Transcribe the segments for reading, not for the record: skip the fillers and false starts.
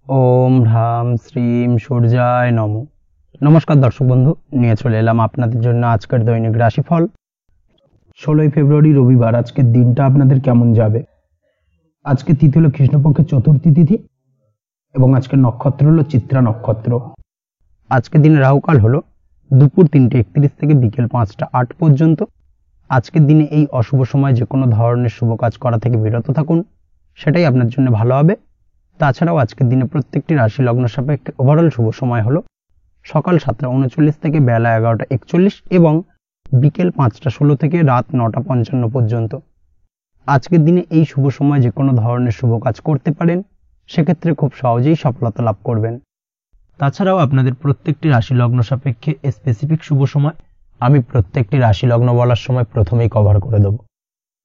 ओम ह्राम श्रीम सूर्याय नमो। नमस्कार दर्शक बंधु, निये चले एलाम आपनादेर जन्य आजकेर दैनिक राशिफल 16 फेब्रुआरी रविवार। आजकेर दिनटा आपनादेर केमन जाबे? आजके तिथि हलो कृष्णपक्षेर चतुर्थी तिथि एबं आजकेर नक्षत्र हलो चित्रा नक्षत्र। आजकेर दिने राहुकाल हलो दुपुर 3:31 থেকে বিকেল 5টা 8 পর্যন্ত। আজকের দিনে এই অশুভ সময় যে কোনো ধরনের শুভ কাজ করা থেকে বিরত থাকুন, সেটাই আপনার জন্য ভালো হবে। তাছাড়াও আজকের দিনে প্রত্যেকটি রাশি লগ্ন সাপেক্ষে ওভারঅল শুভ সময় হলো সকাল 7টা 39 থেকে বেলা 11টা 41 এবং বিকেল 5টা 16 থেকে রাত 9টা 55 পর্যন্ত। আজকের দিনে এই শুভ সময় যে কোনো ধরনের শুভ কাজ করতে পারেন, সেক্ষেত্রে খুব সহজেই সফলতা লাভ করবেন। তাছাড়াও আপনাদের প্রত্যেকটি রাশি লগ্ন সাপেক্ষে স্পেসিফিক শুভ সময় আমি প্রত্যেকটি রাশি লগ্ন বলার সময় প্রথমেই কভার করে দেব।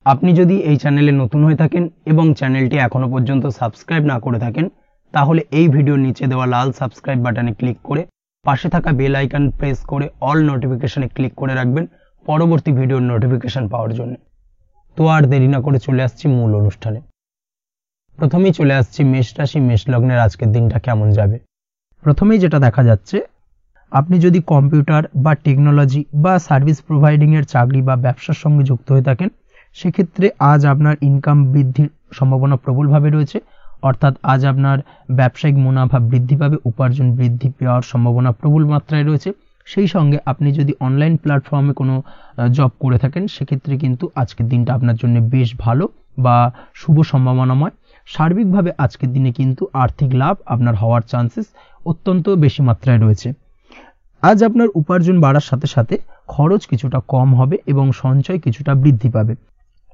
আপনি যদি এই চ্যানেলে নতুন হয়ে থাকেন এবং চ্যানেলটি এখনো পর্যন্ত সাবস্ক্রাইব না করে থাকেন, তাহলে এই ভিডিওর নিচে দেওয়া লাল সাবস্ক্রাইব বাটনে ক্লিক করে পাশে থাকা বেল আইকন প্রেস করে অল নোটিফিকেশনে ক্লিক করে রাখবেন পরবর্তী ভিডিওর নোটিফিকেশন পাওয়ার জন্য। তো আর দেরি না করে চলে আসছি মূল অনুষ্ঠানে। প্রথমেই চলে আসছি মেষ রাশি মেষ লগ্নের আজকের দিনটা কেমন যাবে। প্রথমেই যেটা দেখা যাচ্ছে, আপনি যদি কম্পিউটার বা টেকনোলজি বা সার্ভিস প্রোভাইডিং এর চাকরি বা ব্যবসার সঙ্গে যুক্ত হয়ে থাকেন, সেক্ষেত্রে আজ আপনার ইনকাম বৃদ্ধির সম্ভাবনা প্রবলভাবে রয়েছে। অর্থাৎ আজ আপনার ব্যবসায়িক মুনাফা বৃদ্ধি পাবে, উপার্জন বৃদ্ধি পাওয়ার সম্ভাবনা প্রবল মাত্রায় রয়েছে। সেই সঙ্গে আপনি যদি অনলাইন প্ল্যাটফর্মে কোনো জব করে থাকেন, সেক্ষেত্রে কিন্তু আজকের দিনটা আপনার জন্য বেশ ভালো বা শুভ সম্ভাবনাময়। সার্বিকভাবে আজকের দিনে কিন্তু আর্থিক লাভ আপনার হওয়ার চান্সেস অত্যন্ত বেশি মাত্রায় রয়েছে। আজ আপনার উপার্জন বাড়ার সাথে সাথে খরচ কিছুটা কম হবে এবং সঞ্চয় কিছুটা বৃদ্ধি পাবে।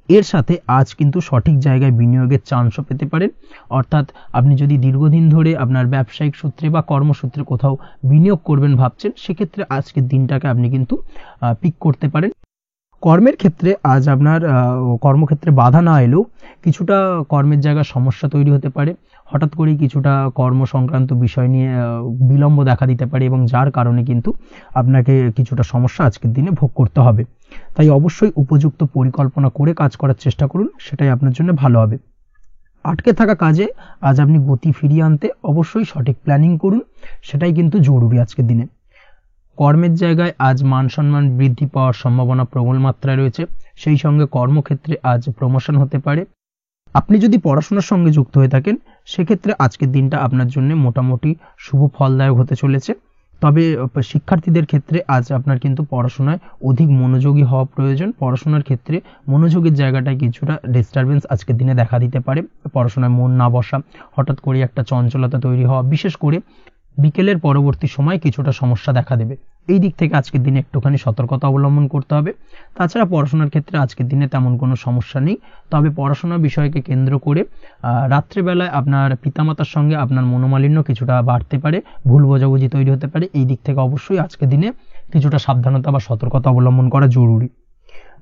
এর সাথে আজ কিন্তু সঠিক জায়গায় বিনিয়োগের চান্সও পেতে পারেন। অর্থাৎ আপনি যদি দীর্ঘদিন ধরে আপনার ব্যবসায়িক সূত্রে বা কর্মসূত্রে কোথাও বিনিয়োগ করবেন ভাবছেন, সেক্ষেত্রে আজকের দিনটাকে আপনি কিন্তু পিক করতে পারেন। কর্মের ক্ষেত্রে আজ আপনার কর্মক্ষেত্রে বাধা না এলেও কিছুটা কর্মের জায়গায় সমস্যা তৈরি হতে পারে। হঠাৎ করেই কিছুটা কর্ম সংক্রান্ত বিষয় নিয়ে বিলম্ব দেখা দিতে পারে এবং যার কারণে কিন্তু আপনাকে কিছুটা সমস্যা আজকের দিনে ভোগ করতে হবে। তাই অবশ্যই উপযুক্ত পরিকল্পনা করে কাজ করার চেষ্টা করুন, সেটাই আপনার জন্য ভালো হবে। আটকে থাকা কাজে আজ আপনি গতি ফিরিয়ে আনতে অবশ্যই সঠিক প্ল্যানিং করুন, সেটাই কিন্তু জরুরি আজকের দিনে। কর্মের জায়গায় আজ মান সম্মান বৃদ্ধি পাওয়ার সম্ভাবনা প্রবল মাত্রায় রয়েছে। সেই সঙ্গে কর্মক্ষেত্রে আজ প্রমোশন হতে পারে। আপনি যদি পড়াশোনার সঙ্গে যুক্ত হয়ে থাকেন, সেক্ষেত্রে আজকের দিনটা আপনার জন্য মোটামুটি শুভ ফলদায়ক হতে চলেছে। তবে শিক্ষার্থীদের ক্ষেত্রে আজ আপনার কিন্তু পড়াশোনায় অধিক মনোযোগী হওয়া প্রয়োজন। পড়াশোনার ক্ষেত্রে মনোযোগের জায়গাটায় কিছুটা ডিস্টারবেন্স আজকের দিনে দেখা দিতে পারে। পড়াশোনায় মন না বসা, হঠাৎ করে একটা চঞ্চলতা তৈরি হওয়া, বিশেষ করে বিকেলের পরবর্তী সময় কিছুটা সমস্যা দেখা দেবে। এই দিক থেকে আজকের দিনে একটুখানি সতর্কতা অবলম্বন করতে হবে। তাছাড়া পড়াশোনার ক্ষেত্রে আজকের দিনে তেমন কোনো সমস্যা নেই। তবে পড়াশোনার বিষয়কে কেন্দ্র করে রাত্রেবেলায় আপনার পিতামাতার সঙ্গে আপনার মনোমালিন্য কিছুটা বাড়তে পারে, ভুল বোঝাবুঝি তৈরি হতে পারে। এই দিক থেকে অবশ্যই আজকের দিনে কিছুটা সাবধানতা বা সতর্কতা অবলম্বন করা জরুরি।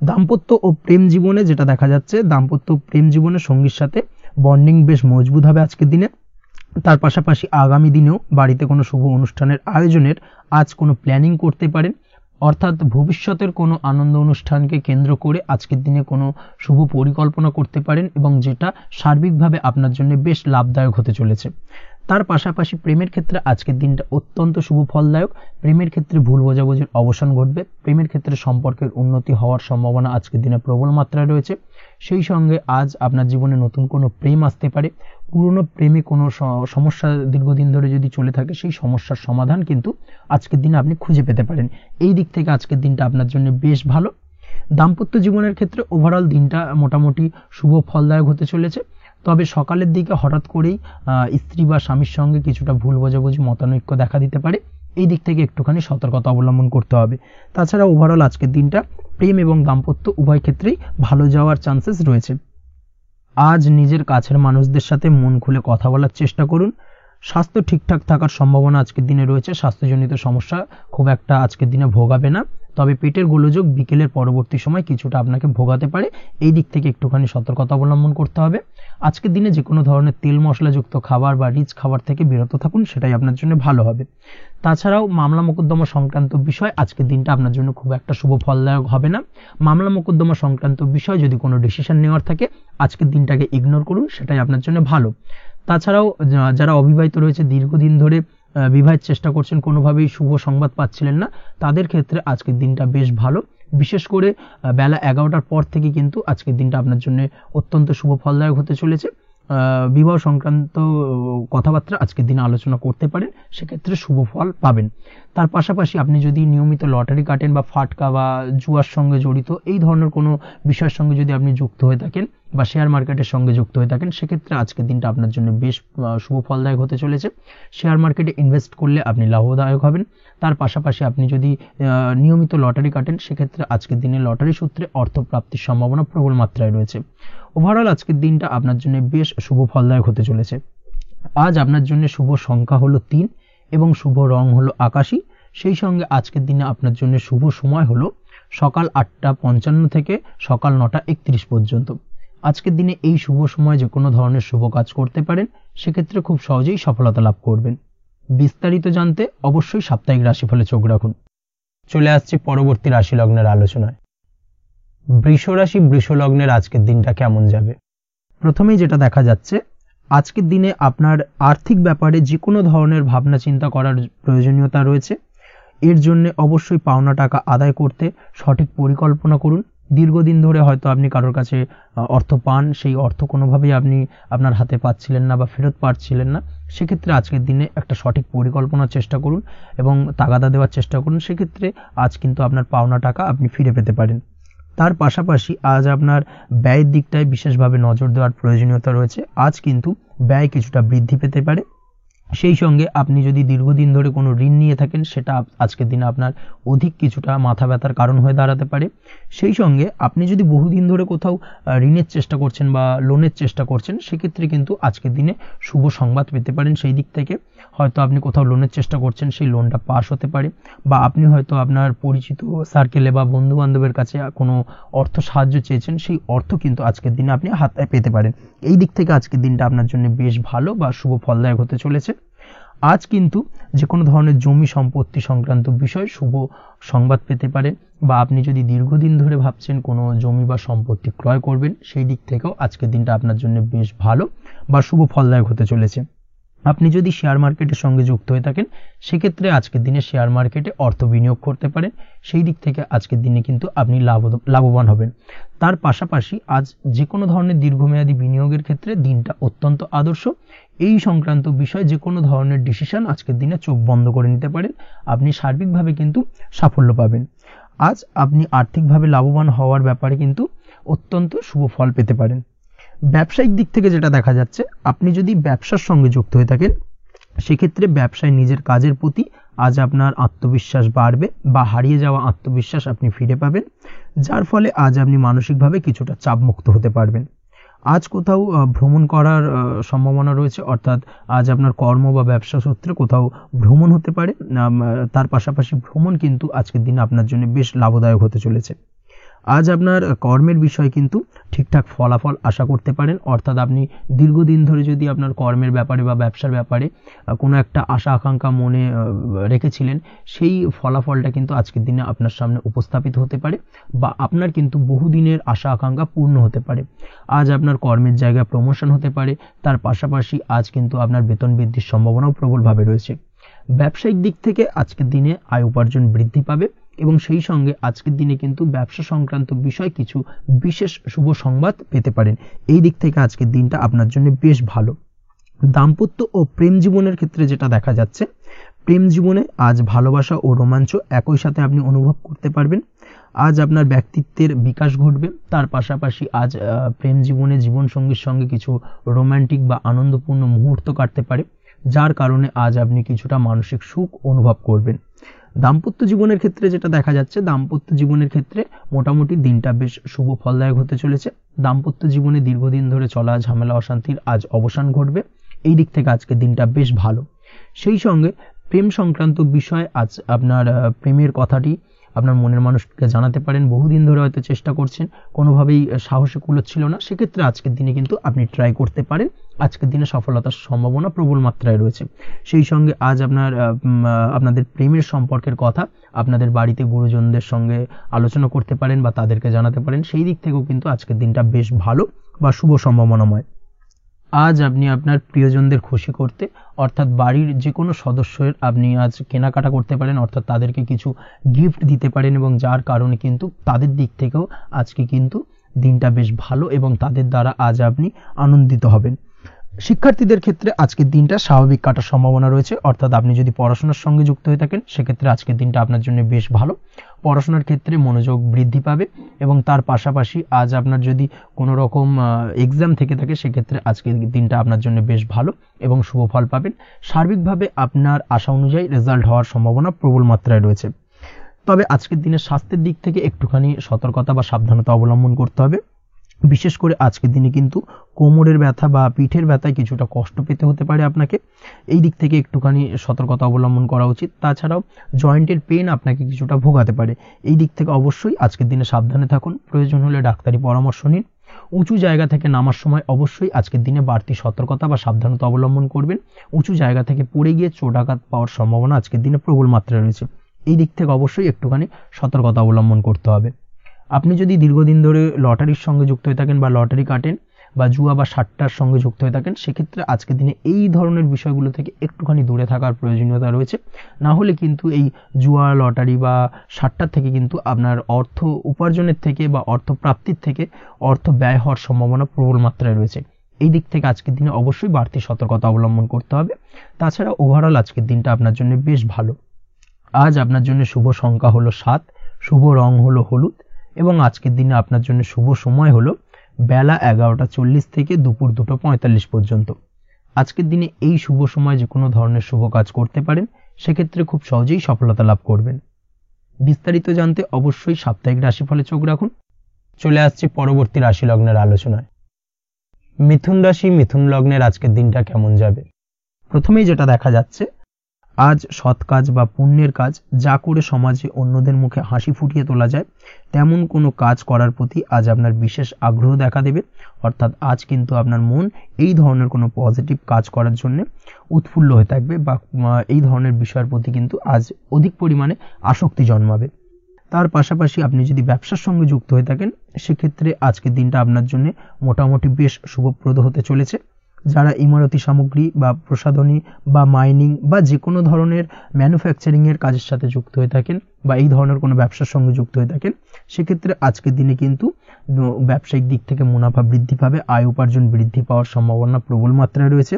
দাম্পত্য ও প্রেম জীবনে যেটা দেখা যাচ্ছে, দাম্পত্য প্রেম জীবনে সঙ্গীর সাথে বন্ডিং বেশ মজবুত হবে আজকের দিনে। তার পাশাপাশি আগামী দিনেও বাড়িতে কোনো শুভ অনুষ্ঠানের আয়োজনের আজ কোনো প্ল্যানিং করতে পারেন। অর্থাৎ ভবিষ্যতের কোনো আনন্দ অনুষ্ঠানকে কেন্দ্র করে আজকের দিনে কোনো শুভ পরিকল্পনা করতে পারেন এবং যেটা সার্বিকভাবে আপনার জন্য বেশ লাভদায়ক হতে চলেছে। তার পাশাপাশি প্রেমের ক্ষেত্রে আজকের দিনটা অত্যন্ত শুভ ফলদায়ক। প্রেমের ক্ষেত্রে ভুল বোঝাবুঝির অবসান ঘটবে। প্রেমের ক্ষেত্রে সম্পর্কের উন্নতি হওয়ার সম্ভাবনা আজকের দিনে প্রবল মাত্রায় রয়েছে। সেই সঙ্গে আজ আপনার জীবনে নতুন কোনো প্রেম আসতে পারে। পুরনো প্রেমে কোনো সমস্যা দীর্ঘদিন ধরে যদি চলে থাকে, সেই সমস্যার সমাধান কিন্তু আজকের দিনে আপনি খুঁজে পেতে পারেন। এই দিক থেকে আজকের দিনটা আপনার জন্য বেশ ভালো। দাম্পত্য জীবনের ক্ষেত্রে ওভারঅল দিনটা মোটামুটি শুভ ফলদায়ক হতে চলেছে। তবে সকালের দিকে হঠাৎ করেই স্ত্রী বা স্বামীর সঙ্গে কিছুটা ভুল বোঝাবুঝি মতানৈক্য দেখা দিতে পারে। এই দিক থেকে একটুখানি সতর্কতা অবলম্বন করতে হবে। তাছাড়া ওভারঅল আজকের দিনটা প্রেম এবং দাম্পত্য উভয় ক্ষেত্রেই ভালো যাওয়ার চান্সেস রয়েছে। আজ নিজের কাছের মানুষদের সাথে মন খুলে কথা বলার চেষ্টা করুন। স্বাস্থ্য ঠিকঠাক থাকার সম্ভাবনা আজকের দিনে রয়েছে। স্বাস্থ্যজনিত সমস্যা খুব একটা আজকের দিনে ভোগাবে না। তবে পেটের গোলযোগ বিকেলের পরবর্তী সময় কিছুটা আপনাকে ভোগাতে পারে। এই দিক থেকে একটুখানি সতর্কতা অবলম্বন করতে হবে। আজকের দিনে যে কোনো ধরনের তেল মশলাযুক্ত খাবার বা রিচ খাবার থেকে বিরত থাকুন, সেটাই আপনার জন্য ভালো হবে। তাছাড়াও মামলা মোকদ্দমা সংক্রান্ত বিষয় আজকের দিনটা আপনার জন্য খুব একটা শুভ ফলদায়ক হবে না। মামলা মোকদ্দমা সংক্রান্ত বিষয় যদি কোনো ডিসিশন নেওয়ার থাকে, আজকের দিনটাকে ইগনোর করুন, সেটাই আপনার জন্য ভালো। তাছাড়াও যারা অবিবাহিত রয়েছে, দীর্ঘদিন ধরে বিবাহের চেষ্টা করছেন, কোনোভাবেই শুভ সংবাদ পাচ্ছিলেন না, তাদের ক্ষেত্রে আজকের দিনটা বেশ ভালো। বিশেষ করে বেলা 11টার পর থেকে কিন্তু আজকের দিনটা আপনার জন্য অত্যন্ত শুভ ফলদায়ক হতে চলেছে। বিবাহ সংক্রান্ত কথাবার্তা আজকের দিনে আলোচনা করতে পারেন, সেক্ষেত্রে শুভ ফল পাবেন। তার পাশাপাশি আপনি যদি নিয়মিত লটারি কাটেন বা ফাটকা বা জুয়ার সঙ্গে জড়িত এই ধরনের কোনো বিষয়ের সঙ্গে যদি আপনি যুক্ত হয়ে থাকেন বা শেয়ার মার্কেটের সঙ্গে যুক্ত হয়ে থাকেন, সেক্ষেত্রে আজকের দিনটা আপনার জন্য বেশ শুভ ফলদায়ক হতে চলেছে। শেয়ার মার্কেটে ইনভেস্ট করলে আপনি লাভদায়ক হবেন। তার পাশাপাশি আপনি যদি নিয়মিত লটারি কাটেন, সেক্ষেত্রে আজকের দিনে লটারি সূত্রে অর্থ প্রাপ্তির সম্ভাবনা প্রবল মাত্রায় রয়েছে। ওভারঅল আজকের দিনটা আপনার জন্য বেশ শুভ ফলদায়ক হতে চলেছে। আজ আপনার জন্য শুভ সংখ্যা হলো 3 এবং শুভ রং হলো আকাশী। সেই সঙ্গে আজকের দিনে আপনার জন্য শুভ সময় হলো সকাল 8:55 থেকে সকাল 9:31 পর্যন্ত। আজকের দিনে এই শুভ সময় যে কোনো ধরনের শুভ কাজ করতে পারেন, সেক্ষেত্রে খুব সহজেই সফলতা লাভ করবেন। বিস্তারিত জানতে অবশ্যই সাপ্তাহিক রাশিফলে চোখ রাখুন। চলে আসছি পরবর্তী রাশি লগ্নের আলোচনায়। বৃষ রাশি, বৃষ লগ্নের আজকের দিনটা কেমন যাবে? প্রথমেই যেটা দেখা যাচ্ছে, আজকের দিনে আপনার আর্থিক ব্যাপারে যে কোনো ধরনের ভাবনা চিন্তা করার প্রয়োজনীয়তা রয়েছে। এর জন্য অবশ্যই পাওনা টাকা আদায় করতে সঠিক পরিকল্পনা করুন। দীর্ঘদিন ধরে হয়তো আপনি কারোর কাছে অর্থ পান, সেই অর্থ কোনোভাবেই আপনি আপনার হাতে পাচ্ছিলেন না বা ফেরত পাচ্ছিলেন না, সেক্ষেত্রে আজকের দিনে একটা সঠিক পরিকল্পনার চেষ্টা করুন এবং তাগাদা দেওয়ার চেষ্টা করুন। সেক্ষেত্রে আজ কিন্তু আপনার পাওনা টাকা আপনি ফিরে পেতে পারেন। তার পাশাপাশি আজ আপনার ব্যয়ের দিকটায় বিশেষভাবে নজর দেওয়ার প্রয়োজনীয়তা রয়েছে। আজ কিন্তু ব্যয় কিছুটা বৃদ্ধি পেতে পারে। সেই সঙ্গে আপনি যদি দীর্ঘদিন ধরে কোনো ঋণ নিয়ে থাকেন, সেটা আজকের দিনে আপনার অধিক কিছুটা মাথা ব্যথার কারণ হয়ে দাঁড়াতে পারে। সেই সঙ্গে আপনি যদি বহুদিন ধরে কোথাও ঋণের চেষ্টা করছেন বা লোনের চেষ্টা করছেন, সেক্ষেত্রে কিন্তু আজকের দিনে শুভ সংবাদ পেতে পারেন। সেই দিক থেকে হয়তো আপনি কোথাও লোনের চেষ্টা করছেন, সেই লোনটা পাস হতে পারে, বা আপনি হয়তো আপনার পরিচিত সার্কেলে বা বন্ধু বান্ধবের কাছে কোনো অর্থ সাহায্য চেয়েছেন, সেই অর্থ কিন্তু আজকের দিনে আপনি হাতে পেতে পারেন। এই দিক থেকে আজকের দিনটা আপনার জন্য বেশ ভালো বা শুভ ফলদায়ক হতে চলেছে। আজ কিন্তু যে কোনো ধরনের জমি সম্পত্তি সংক্রান্ত বিষয় শুভ সংবাদ পেতে পারেন, বা আপনি যদি দীর্ঘদিন ধরে ভাবছেন কোনো জমি বা সম্পত্তি ক্রয় করবেন, সেই দিক থেকেও আজকের দিনটা আপনার জন্য বেশ ভালো বা শুভ ফলদায়ক হতে চলেছে। আপনি যদি শেয়ার মার্কেটের সঙ্গে যুক্ত হয়ে থাকেন, সেক্ষেত্রে আজকের দিনে শেয়ার মার্কেটে অর্থ বিনিয়োগ করতে পারেন। সেই দিক থেকে আজকের দিনে কিন্তু আপনি লাভবান হবেন। তার পাশাপাশি আজ যে কোনো ধরনের দীর্ঘমেয়াদী বিনিয়োগের ক্ষেত্রে দিনটা অত্যন্ত আদর্শ। এই সংক্রান্ত বিষয় যে কোনো ধরনের ডিসিশন আজকের দিনে চোখ বন্ধ করে নিতে পারেন, আপনি সার্বিকভাবে কিন্তু সাফল্য পাবেন। আজ আপনি আর্থিকভাবে লাভবান হওয়ার ব্যাপারে কিন্তু অত্যন্ত শুভ ফল পেতে পারেন। ব্যবসায়িক দিক থেকে যেটা দেখা যাচ্ছে, আপনি যদি ব্যবসার সঙ্গে যুক্ত হয়ে থাকেন, সেক্ষেত্রে ব্যবসায় নিজের কাজের প্রতি আজ আপনার আত্মবিশ্বাস বাড়বে বা হারিয়ে যাওয়া আত্মবিশ্বাস আপনি ফিরে পাবেন, যার ফলে আজ আপনি মানসিকভাবে কিছুটা চাপমুক্ত হতে পারবেন। আজ কোথাও ভ্রমণ করার সম্ভাবনা রয়েছে, অর্থাৎ আজ আপনার কর্ম বা ব্যবসা সূত্রে কোথাও ভ্রমণ হতে পারে। তার পাশাপাশি ভ্রমণ কিন্তু আজকের দিনে আপনার জন্য বেশ লাভদায়ক হতে চলেছে। আজ আপনার কর্মের বিষয়ে কিন্তু ঠিকঠাক ফলাফল আশা করতে পারেন, অর্থাৎ আপনি দীর্ঘদিন ধরে যদি আপনার কর্মের ব্যাপারে বা ব্যবসার ব্যাপারে কোনো একটা আশা আকাঙ্ক্ষা মনে রেখেছিলেন, সেই ফলাফলটা কিন্তু আজকের দিনে আপনার সামনে উপস্থাপিত হতে পারে, বা আপনার কিন্তু বহুদিনের আশা আকাঙ্ক্ষা পূর্ণ হতে পারে। আজ আপনার কর্মের জায়গায় প্রমোশন হতে পারে। তার পাশাপাশি আজ কিন্তু আপনার বেতন বৃদ্ধির সম্ভাবনাও প্রবলভাবে রয়েছে। ব্যবসায়িক দিক থেকে আজকের দিনে আয় উপার্জন বৃদ্ধি পাবে, এবং সেই সঙ্গে আজকের দিনে কিন্তু ব্যবসা সংক্রান্ত বিষয় কিছু বিশেষ শুভ সংবাদ পেতে পারেন। এই দিক থেকে আজকের দিনটা আপনার জন্য বেশ ভালো। দাম্পত্য ও প্রেম জীবনের ক্ষেত্রে যেটা দেখা যাচ্ছে, প্রেম জীবনে আজ ভালোবাসা ও রোমাঞ্চ একই সাথে আপনি অনুভব করতে পারবেন। আজ আপনার ব্যক্তিত্বের বিকাশ ঘটবে। তার পাশাপাশি আজ প্রেম জীবনে জীবনসঙ্গীর সঙ্গে কিছু রোমান্টিক বা আনন্দপূর্ণ মুহূর্ত কাটতে পারে, যার কারণে আজ আপনি কিছুটা মানসিক সুখ অনুভব করবেন। দাম্পত্য জীবনের ক্ষেত্রে যেটা দেখা যাচ্ছে, দাম্পত্য জীবনের ক্ষেত্রে মোটামুটি দিনটা বেশ শুভ ফলদায়ক হতে চলেছে। দাম্পত্য জীবনে দীর্ঘদিন ধরে চলা ঝামেলা অশান্তির আজ অবসান ঘটবে। এই দিক থেকে আজকে দিনটা বেশ ভালো। সেই সঙ্গে প্রেম সংক্রান্ত বিষয় আজ আপনার প্রেমের কথাটি আপনার মনের মানুষকে জানাতে পারেন। বহুদিন ধরে হয়তো চেষ্টা করছেন, কোনোভাবেই সাহসে কুলোচ্ছিল না, সেক্ষেত্রে আজকের দিনে কিন্তু আপনি ট্রাই করতে পারেন। আজকের দিনে সফলতার সম্ভাবনা প্রবল মাত্রায় রয়েছে। সেই সঙ্গে আজ আপনাদের প্রেমের সম্পর্কের কথা আপনাদের বাড়িতে গুরুজনদের সঙ্গে আলোচনা করতে পারেন বা তাদেরকে জানাতে পারেন। সেই দিক থেকেও কিন্তু আজকের দিনটা বেশ ভালো বা শুভ সম্ভাবনাময়। আজ আপনি আপনার প্রিয়জনদের খুশি করতে অর্থাৎ বাড়ির যে কোনো সদস্যের আপনি আজ কেনাকাটা করতে পারেন, অর্থাৎ তাদেরকে কিছু গিফট দিতে পারেন এবং যার কারণে কিন্তু তাদের দিক থেকেও আজকে কিন্তু দিনটা বেশ ভালো এবং তাদের দ্বারা আজ আপনি আনন্দিত হবেন। শিক্ষার্থীদের ক্ষেত্রে আজকের দিনটা স্বাভাবিক কাটার সম্ভাবনা রয়েছে, অর্থাৎ আপনি যদি পড়াশোনার সঙ্গে যুক্ত হয়ে থাকেন সেক্ষেত্রে আজকের দিনটা আপনার জন্য বেশ ভালো। পড়াশোনার ক্ষেত্রে মনোযোগ বৃদ্ধি পাবে এবং তার পাশাপাশি আজ আপনার যদি কোনো রকম এক্সাম থেকে থাকে সেক্ষেত্রে আজকের দিনটা আপনার জন্য বেশ ভালো এবং শুভ ফল পাবেন। সার্বিকভাবে আপনার আশা অনুযায়ী রেজাল্ট হওয়ার সম্ভাবনা প্রবল মাত্রায় রয়েছে। তবে আজকের দিনে স্বাস্থ্যের দিক থেকে একটুখানি সতর্কতা বা সাবধানতা অবলম্বন করতে হবে। বিশেষ করে আজকের দিনে কিন্তু কোমরের ব্যথা বা পিঠের ব্যথায় কিছুটা কষ্ট পেতে হতে পারে আপনাকে, এই দিক থেকে একটুখানি সতর্কতা অবলম্বন করা উচিত। তাছাড়াও জয়েন্টের পেন আপনাকে কিছুটা ভোগাতে পারে, এই দিক থেকে অবশ্যই আজকের দিনে সাবধানে থাকুন। প্রয়োজন হলে ডাক্তারি পরামর্শ নিন। উঁচু জায়গা থেকে নামার সময় অবশ্যই আজকের দিনে বাড়তি সতর্কতা বা সাবধানতা অবলম্বন করবেন। উঁচু জায়গা থেকে পড়ে গিয়ে চোটাঘাত পাওয়ার সম্ভাবনা আজকের দিনে প্রবল মাত্রায় রয়েছে, এই দিক থেকে অবশ্যই একটুখানি সতর্কতা অবলম্বন করতে হবে। আপনি যদি দীর্ঘদিন ধরে লটারির সঙ্গে যুক্ত হয়ে থাকেন বা লটারি কাটেন বা জুয়া বা সাট্টার সঙ্গে যুক্ত হয়ে থাকেন সেক্ষেত্রে আজকের দিনে এই ধরনের বিষয়গুলো থেকে একটুখানি দূরে থাকার প্রয়োজনীয়তা রয়েছে। না হলে কিন্তু এই জুয়া, লটারি বা সাট্টার থেকে কিন্তু আপনার অর্থ উপার্জনের থেকে বা অর্থ প্রাপ্তির থেকে অর্থ ব্যয় হওয়ার সম্ভাবনা প্রবল মাত্রায় রয়েছে, এই দিক থেকে আজকের দিনে অবশ্যই বাড়তি সতর্কতা অবলম্বন করতে হবে। তাছাড়া ওভারঅল আজকের দিনটা আপনার জন্য বেশ ভালো। আজ আপনার জন্য শুভ সংখ্যা হলো 7, শুভ রং হলো হলুদ এবং আজকের দিনে আপনার জন্য শুভ সময় হলো বেলা 11:40 থেকে দুপুর 2:45 পর্যন্ত। আজকের দিনে এই শুভ সময় যে কোনো ধরনের শুভ কাজ করতে পারেন, সেক্ষেত্রে খুব সহজেই সফলতা লাভ করবেন। বিস্তারিত জানতে অবশ্যই সাপ্তাহিক রাশিফলে চোখ রাখুন। চলে আসছে পরবর্তী রাশি লগ্নের আলোচনায়। মিথুন রাশি, মিথুন লগ্নের আজকের দিনটা কেমন যাবে? প্রথমেই যেটা দেখা যাচ্ছে, আজ সৎ কাজ বা পুণ্যের কাজ যা করে সমাজে অন্যদের মুখে হাসি ফুটিয়ে তোলা যায় তেমন কোনো কাজ করার প্রতি আজ আপনার বিশেষ আগ্রহ দেখা দেবে। অর্থাৎ আজ কিন্তু আপনার মন এই ধরনের কোনো পজিটিভ কাজ করার জন্য উৎফুল্ল হয়ে থাকবে বা এই ধরনের বিষয়ের প্রতি কিন্তু আজ অধিক পরিমাণে আসক্তি জন্মাবে। তার পাশাপাশি আপনি যদি ব্যবসার সঙ্গে যুক্ত হয়ে থাকেন সেক্ষেত্রে আজকের দিনটা আপনার জন্য মোটামুটি বেশ শুভপ্রদ হতে চলেছে। যারা ইমারতি সামগ্রী বা প্রসাধনী বা মাইনিং বা যে কোনো ধরনের ম্যানুফ্যাকচারিংয়ের কাজের সাথে যুক্ত হয়ে থাকেন বা এই ধরনের কোনো ব্যবসার সঙ্গে যুক্ত হয়ে থাকেন সেক্ষেত্রে আজকের দিনে কিন্তু ব্যবসায়িক দিক থেকে মুনাফা বৃদ্ধি পাবে, আয় উপার্জন বৃদ্ধি পাওয়ার সম্ভাবনা প্রবল মাত্রায় রয়েছে।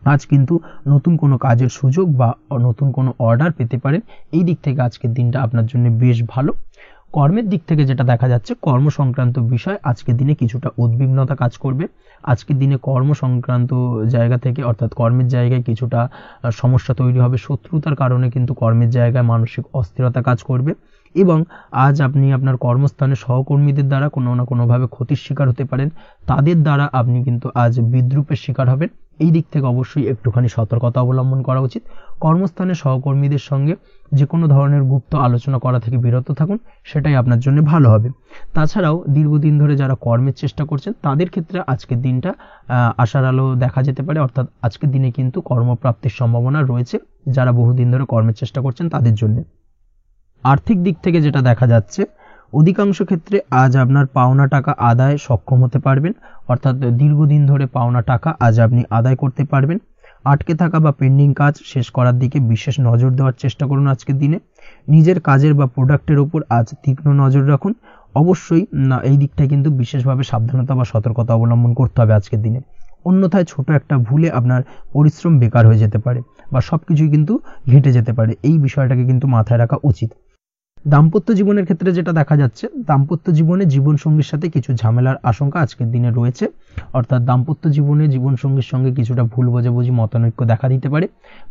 আজ কিন্তু নতুন কোনো কাজের সুযোগ বা নতুন কোনো অর্ডার পেতে পারেন, এই দিক থেকে আজকের দিনটা আপনার জন্য বেশ ভালো। কর্মের দিক থেকে যেটা দেখা যাচ্ছে, কর্ম সংক্রান্ত বিষয় আজকের দিনে কিছুটা উদ্বিগ্নতা কাজ করবে। আজকের দিনে কর্ম সংক্রান্ত জায়গা থেকে অর্থাৎ কর্মের জায়গায় কিছুটা সমস্যা তৈরি হবে। শত্রুতার কারণে কিন্তু কর্মের জায়গায় মানসিক অস্থিরতা কাজ করবে এবং আজ আপনি আপনার কর্মস্থানে সহকর্মীদের দ্বারা কোনো না কোনোভাবে ক্ষতির শিকার হতে পারেন, তাদের দ্বারা আপনি কিন্তু আজ বিদ্রূপের শিকার হবেন। এই দিক থেকে অবশ্যই একটুখানি সতর্কতা অবলম্বন করা উচিত। কর্মস্থানে সহকর্মীদের সঙ্গে যে কোনো ধরনের গুপ্ত আলোচনা করা থেকে বিরত থাকুন, সেটাই আপনার জন্য ভালো হবে। তাছাড়াও দীর্ঘদিন ধরে যারা কর্মের চেষ্টা করছেন তাদের ক্ষেত্রে আজকের দিনটা আশার আলো দেখা যেতে পারে, অর্থাৎ আজকের দিনে কিন্তু কর্মপ্রাপ্তির সম্ভাবনা রয়েছে যারা বহুদিন ধরে কর্মের চেষ্টা করছেন তাদের জন্য। আর্থিক দিক থেকে যেটা দেখা যাচ্ছে, অধিকাংশ ক্ষেত্রে আজ আপনার পাওনা টাকা আদায় সক্ষম হতে পারবেন, অর্থাৎ দীর্ঘদিন ধরে পাওনা টাকা আজ আপনি আদায় করতে পারবেন। আটকে থাকা বা পেন্ডিং কাজ শেষ করার দিকে বিশেষ নজর দেওয়ার চেষ্টা করুন আজকের দিনে। নিজের কাজের বা প্রোডাক্টের উপর আজ তীক্ষ্ণ নজর রাখুন। অবশ্যই এই দিকটা কিন্তু বিশেষভাবে সাবধানতা বা সতর্কতা অবলম্বন করতে হবে আজকের দিনে, অন্যথায় ছোট একটা ভুলে আপনার পরিশ্রম বেকার হয়ে যেতে পারে বা সবকিছুই কিন্তু ঘেটে যেতে পারে, এই বিষয়টাকে কিন্তু মাথায় রাখা উচিত। দাম্পত্য জীবনের ক্ষেত্রে যেটা দেখা যাচ্ছে, দাম্পত্য জীবনে জীবনসঙ্গীর সাথে কিছু ঝামেলার আশঙ্কা আজকের দিনে রয়েছে, অর্থাৎ দাম্পত্য জীবনে জীবনসঙ্গীর সঙ্গে কিছুটা ভুল বোঝাবুঝি, মতানৈক্য দেখা দিতে পারে।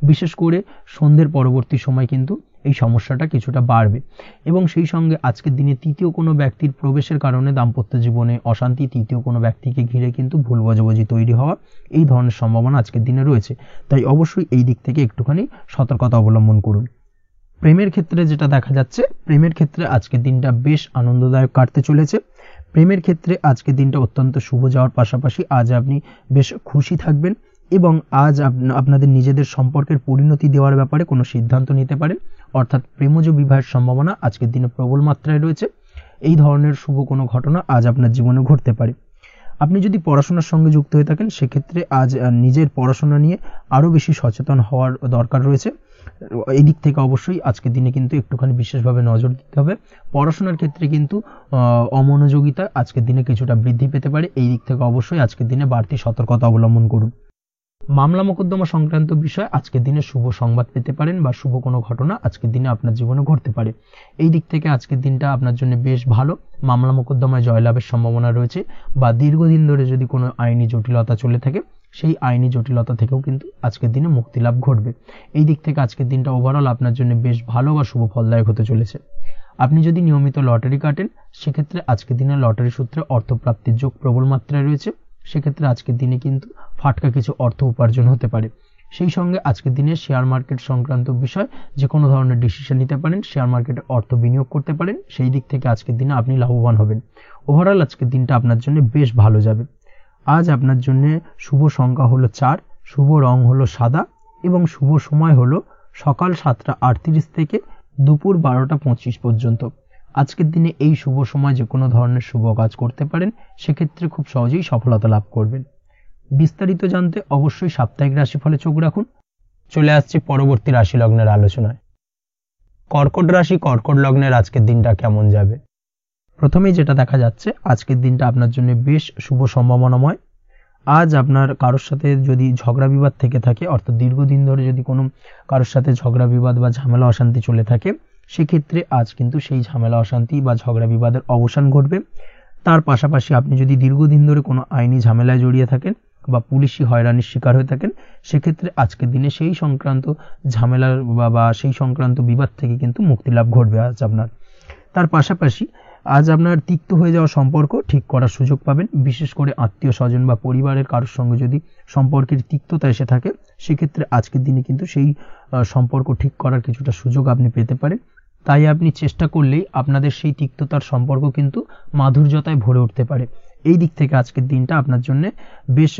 বিশেষ করে সন্ধ্যের পরবর্তী সময় কিন্তু এই সমস্যাটা কিছুটা বাড়বে এবং সেই সঙ্গে আজকের দিনে তৃতীয় কোনো ব্যক্তির প্রবেশের কারণে দাম্পত্য জীবনে অশান্তি, তৃতীয় কোনো ব্যক্তিকে ঘিরে কিন্তু ভুল বোঝাবুঝি তৈরি হওয়া, এই ধরনের সম্ভাবনা আজকের দিনে রয়েছে। তাই অবশ্যই এই দিক থেকে একটুখানি সতর্কতা অবলম্বন করুন। প্রেমের ক্ষেত্রে যেটা দেখা যাচ্ছে, প্রেমের ক্ষেত্রে আজকের দিনটা বেশ আনন্দদায়ক কাটতে চলেছে। প্রেমের ক্ষেত্রে আজকের দিনটা অত্যন্ত শুভ যাওয়ার পাশাপাশি আজ আপনি বেশ খুশি থাকবেন এবং আজ আপনাদের নিজেদের সম্পর্কের পরিণতি দেওয়ার ব্যাপারে কোনো সিদ্ধান্ত নিতে পারেন, অর্থাৎ প্রেমজ বিবাহের সম্ভাবনা আজকের দিনে প্রবল মাত্রায় রয়েছে। এই ধরনের শুভ কোনো ঘটনা আজ আপনার জীবনে ঘটতে পারে। আপনি যদি পড়াশোনার সঙ্গে যুক্ত হয়ে থাকেন সেক্ষেত্রে আজ নিজের পড়াশোনা নিয়ে আরও বেশি সচেতন হওয়ার দরকার রয়েছে। এই দিক থেকে অবশ্যই আজকের দিনে কিন্তু একটুখানি বিশেষভাবে নজর দিতে হবে। পড়াশোনার ক্ষেত্রে কিন্তু অমনোযোগিতা আজকের দিনে কিছুটা বৃদ্ধি পেতে পারে। এই দিক থেকে অবশ্যই আজকের দিনে বাড়তি সতর্কতা অবলম্বন করুন। মামলা মোকদ্দমা সংক্রান্ত বিষয় আজকের দিনে শুভ সংবাদ পেতে পারেন বা শুভ কোনো ঘটনা আজকের দিনে আপনার জীবনে ঘটতে পারে। এই দিক থেকে আজকের দিনটা আপনার জন্য বেশ ভালো। মামলা মোকদ্দমায় জয়লাভের সম্ভাবনা রয়েছে বা দীর্ঘদিন ধরে যদি কোনো আইনি জটিলতা চলে থাকে সেই আইনি জটিলতা থেকেও কিন্তু আজকের দিনে মুক্তি লাভ ঘটবে। এই দিক থেকে আজকের দিনটা ওভারঅল আপনার জন্য বেশ ভালো বা শুভ ফলদায়ক হতে চলেছে। আপনি যদি নিয়মিত লটারি কাটেন সেক্ষেত্রে আজকের দিনে লটারি সূত্রে অর্থপ্রাপ্তির যোগ প্রবল মাত্রায় রয়েছে। সেক্ষেত্রে আজকের দিনে কিন্তু ফাটকা কিছু অর্থ উপার্জন হতে পারে। সেই সঙ্গে আজকের দিনে শেয়ার মার্কেট সংক্রান্ত বিষয় যে কোনো ধরনের ডিসিশন নিতে পারেন, শেয়ার মার্কেটে অর্থ বিনিয়োগ করতে পারেন। সেই দিক থেকে আজকের দিনে আপনি লাভবান হবেন। ওভারঅল আজকের দিনটা আপনার জন্য বেশ ভালো যাবে। আজ আপনার জন্য শুভ সংখ্যা হলো 4, শুভ রং হলো সাদা এবং শুভ সময় হলো সকাল 7টা 38 থেকে দুপুর 12টা 25 পর্যন্ত। আজকের দিনে এই শুভ সময় যে কোনো ধরনের শুভ কাজ করতে পারেন, সেক্ষেত্রে খুব সহজেই সফলতা লাভ করবেন। বিস্তারিত জানতে অবশ্যই সাপ্তাহিক রাশিফলে চোখ রাখুন। চলে আসছি পরবর্তী রাশি লগ্নের আলোচনায়। কর্কট রাশি, কর্কট লগ্নের আজকের দিনটা কেমন যাবে? প্রথমেই যেটা দেখা যাচ্ছে আজকের দিনটা আপনার জন্য বেশ শুভ সম্ভাবনাময়। আজ আপনার কারোর সাথে যদি ঝগড়া বিবাদ থেকে থাকে, অর্থাৎ দীর্ঘদিন ধরে যদি কোনো কারোর সাথে ঝগড়া বিবাদ বা ঝামেলা অশান্তি চলে থাকে, সেক্ষেত্রে আজ কিন্তু সেই ঝামেলা অশান্তি বা ঝগড়া বিবাদের অবসান ঘটবে। তার পাশাপাশি আপনি যদি দীর্ঘদিন ধরে কোনো আইনি ঝামেলায় জড়িয়ে থাকেন বা পুলিশি হয়রানির শিকার হয়ে থাকেন, সেক্ষেত্রে আজকের দিনে সেই সংক্রান্ত ঝামেলার বা সেই সংক্রান্ত বিবাদ থেকে কিন্তু মুক্তি লাভ ঘটবে আজ আপনার। তার পাশাপাশি আজ আপনার তিক্ত হয়ে যাওয়া সম্পর্ক ঠিক করার সুযোগ পাবেন। বিশেষ করে আত্মীয় স্বজন বা পরিবারের কারোর সঙ্গে যদি সম্পর্কের তিক্ততা এসে থাকে, সেক্ষেত্রে আজকের দিনে কিন্তু সেই সম্পর্ক ঠিক করার কিছুটা সুযোগ আপনি পেতে পারেন। তাই আপনি চেষ্টা করলেই আপনাদের সেই তিক্ততার সম্পর্ক কিন্তু মাধুর্যতায় ভরে উঠতে পারে। এই দিক থেকে আজকের দিনটা আপনার জন্য বেশ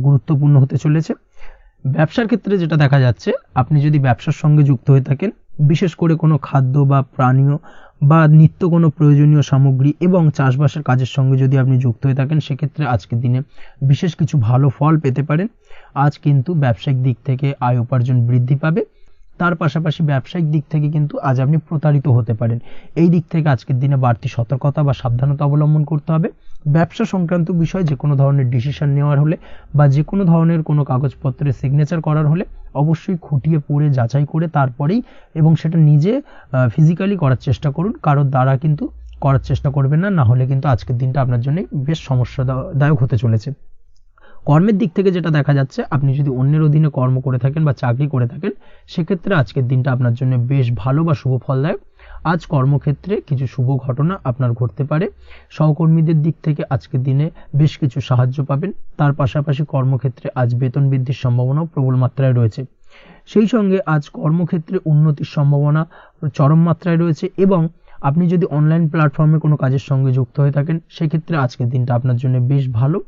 গুরুত্বপূর্ণ হতে চলেছে। ব্যবসার ক্ষেত্রে যেটা দেখা যাচ্ছে, আপনি যদি ব্যবসার সঙ্গে যুক্ত হয়ে থাকেন, বিশেষ করে কোনো খাদ্য বা পানীয় বা নিত্য কোনো প্রয়োজনীয় সামগ্রী এবং চাষবাসের কাজের সঙ্গে যদি আপনি যুক্ত হয়ে থাকেন, সেক্ষেত্রে আজকের দিনে বিশেষ কিছু ভালো ফল পেতে পারেন। আজ কিন্তু ব্যবসায়িক দিক থেকে আয় উপার্জন বৃদ্ধি পাবে। তার পাশাপাশি ব্যবসায়িক দিক থেকে কিন্তু আজ আপনি প্রতারিত হতে পারেন। এই দিক থেকে আজকের দিনে বাড়তি সতর্কতা বা সাবধানতা অবলম্বন করতে হবে। ব্যবসা সংক্রান্ত বিষয়ে যে কোনো ধরনের ডিসিশন নেওয়ার হলে বা যে কোনো ধরনের কোনো কাগজপত্রে সিগনেচার করার হলে অবশ্যই খুঁটিয়ে পড়ে যাচাই করে তারপরেই এবং সেটা নিজে ফিজিক্যালি করার চেষ্টা করুন। কারোর দ্বারা কিন্তু করার চেষ্টা করবেন না, না হলে কিন্তু আজকের দিনটা আপনার জন্য বেশ সমস্যাদায়ক হতে চলেছে। কর্মের দিক থেকে যেটা দেখা যাচ্ছে, আপনি যদি অন্যের অধীনে কর্ম করে থাকেন বা চাকরি করে থাকেন, সেক্ষেত্রে আজকের দিনটা আপনার জন্য বেশ ভালো বা শুভ ফলদায়ক। আজ কর্মক্ষেত্রে কিছু শুভ ঘটনা আপনার ঘটতে পারে। সহকর্মীদের দিক থেকে আজকের দিনে বেশ কিছু সাহায্য পাবেন। তার পাশাপাশি কর্মক্ষেত্রে আজ বেতন বৃদ্ধির সম্ভাবনাও প্রবল মাত্রায় রয়েছে। সেই সঙ্গে আজ কর্মক্ষেত্রে উন্নতির সম্ভাবনা চরম মাত্রায় রয়েছে এবং আপনি যদি অনলাইন প্ল্যাটফর্মে কোনো কাজের সঙ্গে যুক্ত হয়ে থাকেন, সেক্ষেত্রে আজকের দিনটা আপনার জন্য বেশ ভালো।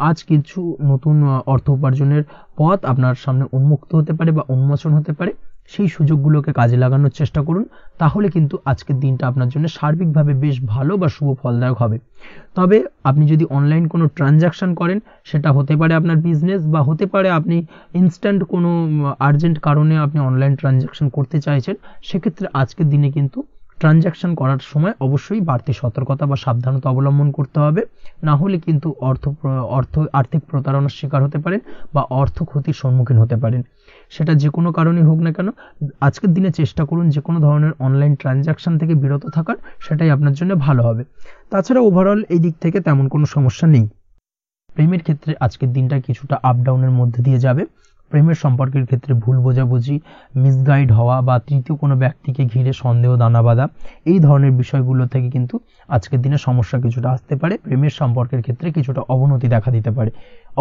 আজ কিছু নতুন অর্থ উপার্জনের পথ আপনার সামনে উন্মুক্ত হতে পারে বা উন্মোচন হতে পারে। সেই সুযোগগুলোকে কাজে লাগানোর চেষ্টা করুন, তাহলে কিন্তু আজকের দিনটা আপনার জন্য সার্বিকভাবে বেশ ভালো বা শুভ ফলদায়ক হবে। তবে আপনি যদি অনলাইন কোনো ট্রানজাকশন করেন, সেটা হতে পারে আপনার বিজনেস বা হতে পারে আপনি ইনস্ট্যান্ট কোনো আর্জেন্ট কারণে আপনি অনলাইন ট্রানজাকশন করতে চাইছেন, সেক্ষেত্রে আজকের দিনে কিন্তু ট্রানজাকশন করার সময় অবশ্যই বাড়তি সতর্কতা বা সাবধানতা অবলম্বন করতে হবে। না হলে কিন্তু আর্থিক প্রতারণার শিকার হতে পারেন বা অর্থ ক্ষতির সম্মুখীন হতে পারেন। সেটা যে কোনো কারণেই হোক না কেন, আজকের দিনে চেষ্টা করুন যে কোনো ধরনের অনলাইন ট্রানজাকশন থেকে বিরত থাকার, সেটাই আপনার জন্য ভালো হবে। তাছাড়া ওভারঅল এই দিক থেকে তেমন কোনো সমস্যা নেই। প্রেমের ক্ষেত্রে আজকের দিনটা কিছুটা আপ ডাউনের মধ্যে দিয়ে যাবে। প্রেমের সম্পর্কের ক্ষেত্রে ভুল বোঝাবুঝি, মিসগাইড হওয়া বা তৃতীয় কোনো ব্যক্তিকে ঘিরে সন্দেহ দানা বাঁধা, এই ধরনের বিষয়গুলো থেকে কিন্তু আজকের দিনে সমস্যা কিছুটা আসতে পারে। প্রেমের সম্পর্কের ক্ষেত্রে কিছুটা অবনতি দেখা দিতে পারে।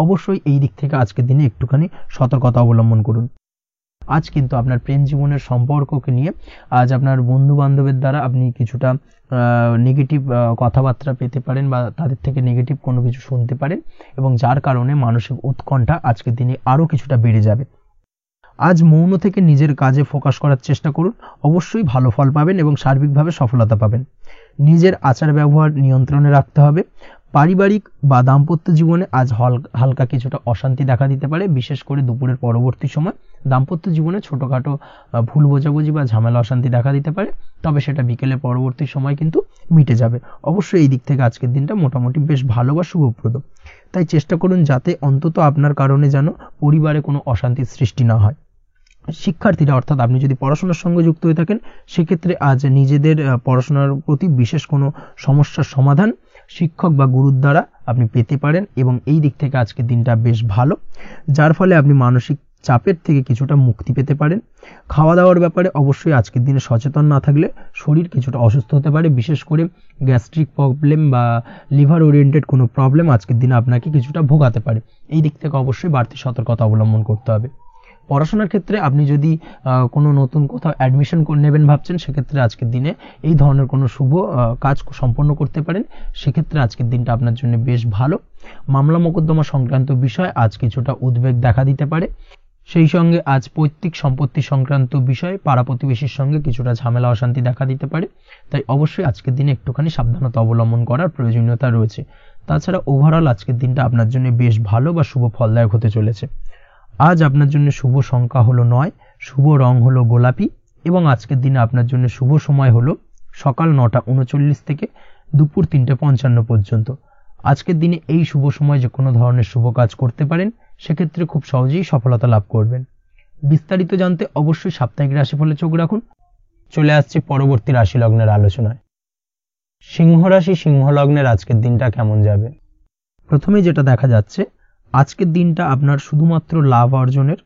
অবশ্যই এই দিক থেকে আজকের দিনে একটুখানি সতর্কতা অবলম্বন করুন। আজ কিন্তু আপনার প্রেম জীবনের সম্পর্ককে নিয়ে আজ আপনার বন্ধু বান্ধবের দ্বারা আপনি কিছুটা নেগেটিভ কথাবার্তা পেতে পারেন বা তাদের থেকে নেগেটিভ কোনো কিছু শুনতে পারেন এবং যার কারণে মানসিক উৎকণ্ঠা আজকের দিনে আরও কিছুটা বেড়ে যাবে। আজ মৌন থেকে নিজের কাজে ফোকাস করার চেষ্টা করুন, অবশ্যই ভালো ফল পাবেন এবং সার্বিকভাবে সফলতা পাবেন। নিজের আচার ব্যবহার নিয়ন্ত্রণে রাখতে হবে। পারিবারিক বা দাম্পত্য জীবনে আজ হালকা কিছুটা অশান্তি দেখা দিতে পারে, বিশেষ করে দুপুরের পরবর্তী সময় দাম্পত্য জীবনে ছোটোখাটো ভুল বোঝাবুঝি বা ঝামেলা অশান্তি দেখা দিতে পারে, তবে সেটা বিকেলের পরবর্তী সময় কিন্তু মিটে যাবে। অবশ্যই এই দিক থেকে আজকের দিনটা মোটামুটি বেশ ভালো বা শুভপ্রদ। তাই চেষ্টা করুন যাতে অন্তত আপনার কারণে যেন পরিবারে কোনো অশান্তির সৃষ্টি না হয়। শিক্ষার্থীরা, অর্থাৎ আপনি যদি পড়াশোনার সঙ্গে যুক্ত হয়ে থাকেন, সেক্ষেত্রে আজ নিজেদের পড়াশোনার প্রতি বিশেষ কোনো সমস্যার সমাধান শিক্ষক বা গুরুর দ্বারা আপনি পেতে পারেন, এবং এই দিক থেকে আজকের দিনটা বেশ ভালো, যার ফলে আপনি মানসিক চাপের থেকে কিছুটা মুক্তি পেতে পারেন। খাওয়া দাওয়ার ব্যাপারে অবশ্যই আজকের দিনে সচেতন না থাকলে শরীর কিছুটা অসুস্থ হতে পারে, বিশেষ করে গ্যাস্ট্রিক প্রবলেম বা লিভার ওরিয়েন্টেড কোনো প্রবলেম আজকের দিনে আপনাকে কিছুটা ভোগাতে পারে। এই দিক থেকে অবশ্যই বাড়তি সতর্কতা অবলম্বন করতে হবে। পড়াশোনার ক্ষেত্রে আপনি যদি কোনো নতুন কোথাও অ্যাডমিশন নেবেন ভাবছেন, সেক্ষেত্রে আজকের দিনে এই ধরনের কোনো শুভ কাজ সম্পন্ন করতে পারেন, সেক্ষেত্রে আজকের দিনটা আপনার জন্য বেশ ভালো। মামলা মোকদ্দমা সংক্রান্ত বিষয় আজ কিছুটা উদ্বেগ দেখা দিতে পারে, সেই সঙ্গে আজ পৈতৃক সম্পত্তি সংক্রান্ত বিষয়ে পাড়া প্রতিবেশীর সঙ্গে কিছুটা ঝামেলা অশান্তি দেখা দিতে পারে, তাই অবশ্যই আজকের দিনে একটুখানি সাবধানতা অবলম্বন করার প্রয়োজনীয়তা রয়েছে। তাছাড়া ওভারঅল আজকের দিনটা আপনার জন্য বেশ ভালো বা শুভ ফলদায়ক হতে চলেছে। আজ আপনার জন্য শুভ সংখ্যা হলো 9, শুভ রং হলো গোলাপি, এবং আজকের দিনে আপনার জন্য শুভ সময় হলো সকাল 9:39 থেকে দুপুর 3:55 পর্যন্ত। আজকের দিনে এই শুভ সময় যে কোনো ধরনের শুভ কাজ করতে পারেন, সেক্ষেত্রে খুব সহজেই সফলতা লাভ করবেন। বিস্তারিত জানতে অবশ্যই সাপ্তাহিক রাশিফলে চোখ রাখুন। চলে আসছে পরবর্তী রাশি লগ্নের আলোচনায়। সিংহ রাশি, সিংহ লগ্নের আজকের দিনটা কেমন যাবে? প্রথমে যেটা দেখা যাচ্ছে, আজকের দিনটা আপনার শুধুমাত্র লাভ অর্জনের,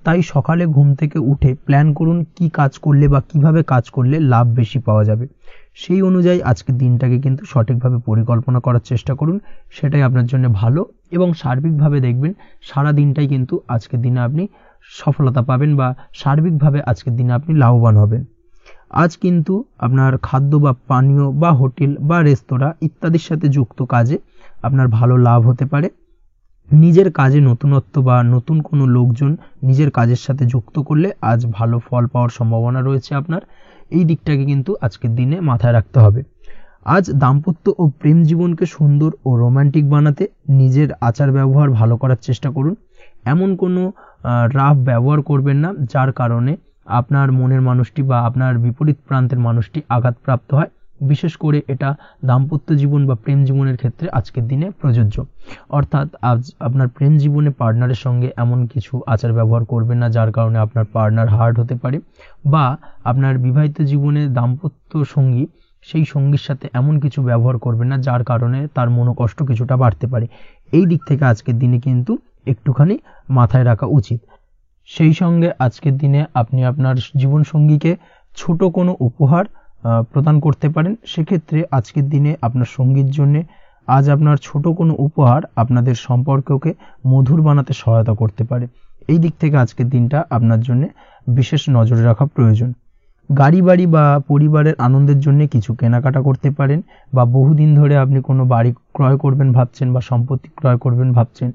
তাই সকালে ঘুম থেকে উঠে প্ল্যান করুন কি কাজ করলে বা কিভাবে কাজ করলে লাভ বেশি পাওয়া যাবে। সেই অনুযায়ী আজকের দিনটাকে কিন্তু সঠিকভাবে পরিকল্পনা করার চেষ্টা করুন, সেটাই আপনার জন্য ভালো, এবং সার্বিকভাবে দেখবেন সারা দিনটাই কিন্তু আজকের দিনে আপনি সফলতা পাবেন বা সার্বিকভাবে আজকের দিনে আপনি লাভবান হবেন। আজ কিন্তু আপনার খাদ্য বা পানীয় বা হোটেল বা রেস্তোরাঁ ইত্যাদির সাথে যুক্ত কাজে আপনার ভালো লাভ হতে পারে। নিজের কাজে নতুনত্ব বা নতুন কোনো লোকজন নিজের কাজের সাথে যুক্ত করলে আজ ভালো ফল পাওয়ার সম্ভাবনা রয়েছে আপনার। এই দিকটাকে কিন্তু আজকের দিনে মাথায় রাখতে হবে। আজ দাম্পত্য ও প্রেম জীবনকে সুন্দর ও রোমান্টিক বানাতে নিজের আচার ব্যবহার ভালো করার চেষ্টা করুন। এমন কোনো রাফ ব্যবহার করবেন না যার কারণে আপনার মনের মানুষটি বা আপনার বিপরীত প্রান্তের মানুষটি আঘাতপ্রাপ্ত হয়। বিশেষ করে এটা দাম্পত্য জীবন বা প্রেম জীবনের ক্ষেত্রে আজকের দিনে প্রযোজ্য। অর্থাৎ আজ আপনার প্রেম জীবনে পার্টনারের সঙ্গে এমন কিছু আচার ব্যবহার করবেন না যার কারণে আপনার পার্টনার হার্ট হতে পারে, বা আপনার বিবাহিত জীবনে দাম্পত্য সঙ্গী সেই সঙ্গীর সাথে এমন কিছু ব্যবহার করবেন না যার কারণে তার মনোকষ্ট কিছুটা বাড়তে পারে। এই দিক থেকে আজকের দিনে কিন্তু একটুখানি মাথায় রাখা উচিত। সেই সঙ্গে আজকের দিনে আপনি আপনার জীবনসঙ্গীকে ছোট কোনো উপহার প্রদান করতে পারেন। সেক্ষেত্রে আজকের দিনে আপনার সঙ্গীর জন্য আজ আপনার ছোট কোনো উপহার আপনাদের সম্পর্ককে মধুর বানাতে সহায়তা করতে পারে। এই দিক থেকে আজকের দিনটা আপনার জন্য বিশেষ নজরে রাখা প্রয়োজন। গাড়ি বাড়ি বা পরিবারের আনন্দের জন্য কিছু কেনাকাটা করতে পারেন, বা বহুদিন ধরে আপনি কোনো বাড়ি ক্রয় করবেন ভাবছেন বা সম্পত্তি ক্রয় করবেন ভাবছেন,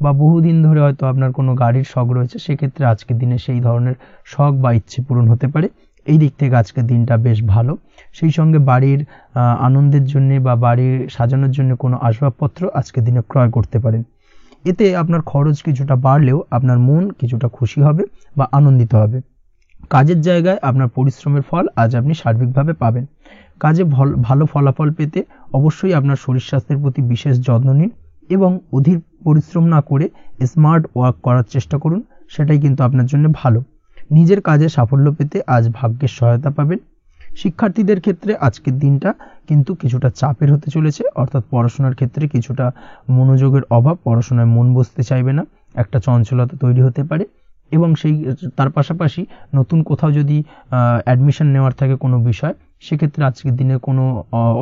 বা বহুদিন ধরে হয়তো আপনার কোনো গাড়ির শখ রয়েছে, সেক্ষেত্রে আজকের দিনে সেই ধরনের শখ বা ইচ্ছে পূরণ হতে পারে। এই দিক থেকে আজকের দিনটা বেশ ভালো। সেই সঙ্গে বাড়ির আনন্দের জন্য বা বাড়ির সাজানোর জন্য কোনো আসবাবপত্র আজকের দিনে ক্রয় করতে পারেন। এতে আপনার খরচ কিছুটা বাড়লেও আপনার মন কিছুটা খুশি হবে বা আনন্দিত হবে। কাজের জায়গায় আপনার পরিশ্রমের ফল আজ আপনি সার্বিকভাবে পাবেন। কাজে ভালো ফলাফল পেতে অবশ্যই আপনার শরীর স্বাস্থ্যের প্রতি বিশেষ যত্ন নিন, এবং অধীর পরিশ্রম না করে স্মার্ট ওয়ার্ক করার চেষ্টা করুন, সেটাই কিন্তু আপনার জন্য ভালো। নিজের কাজে সাফল্য পেতে আজ ভাগ্যের সহায়তা পাবেন। শিক্ষার্থীদের ক্ষেত্রে আজকের দিনটা কিন্তু কিছুটা চাপের হতে চলেছে, অর্থাৎ পড়াশোনার ক্ষেত্রে কিছুটা মনোযোগের অভাব, পড়াশোনায় মন বসতে চাইবে না, একটা চঞ্চলতা তৈরি হতে পারে। এবং তার পাশাপাশি নতুন কোথাও যদি অ্যাডমিশন নেওয়ার থাকে কোনো বিষয়, সেক্ষেত্রে আজকের দিনে কোনো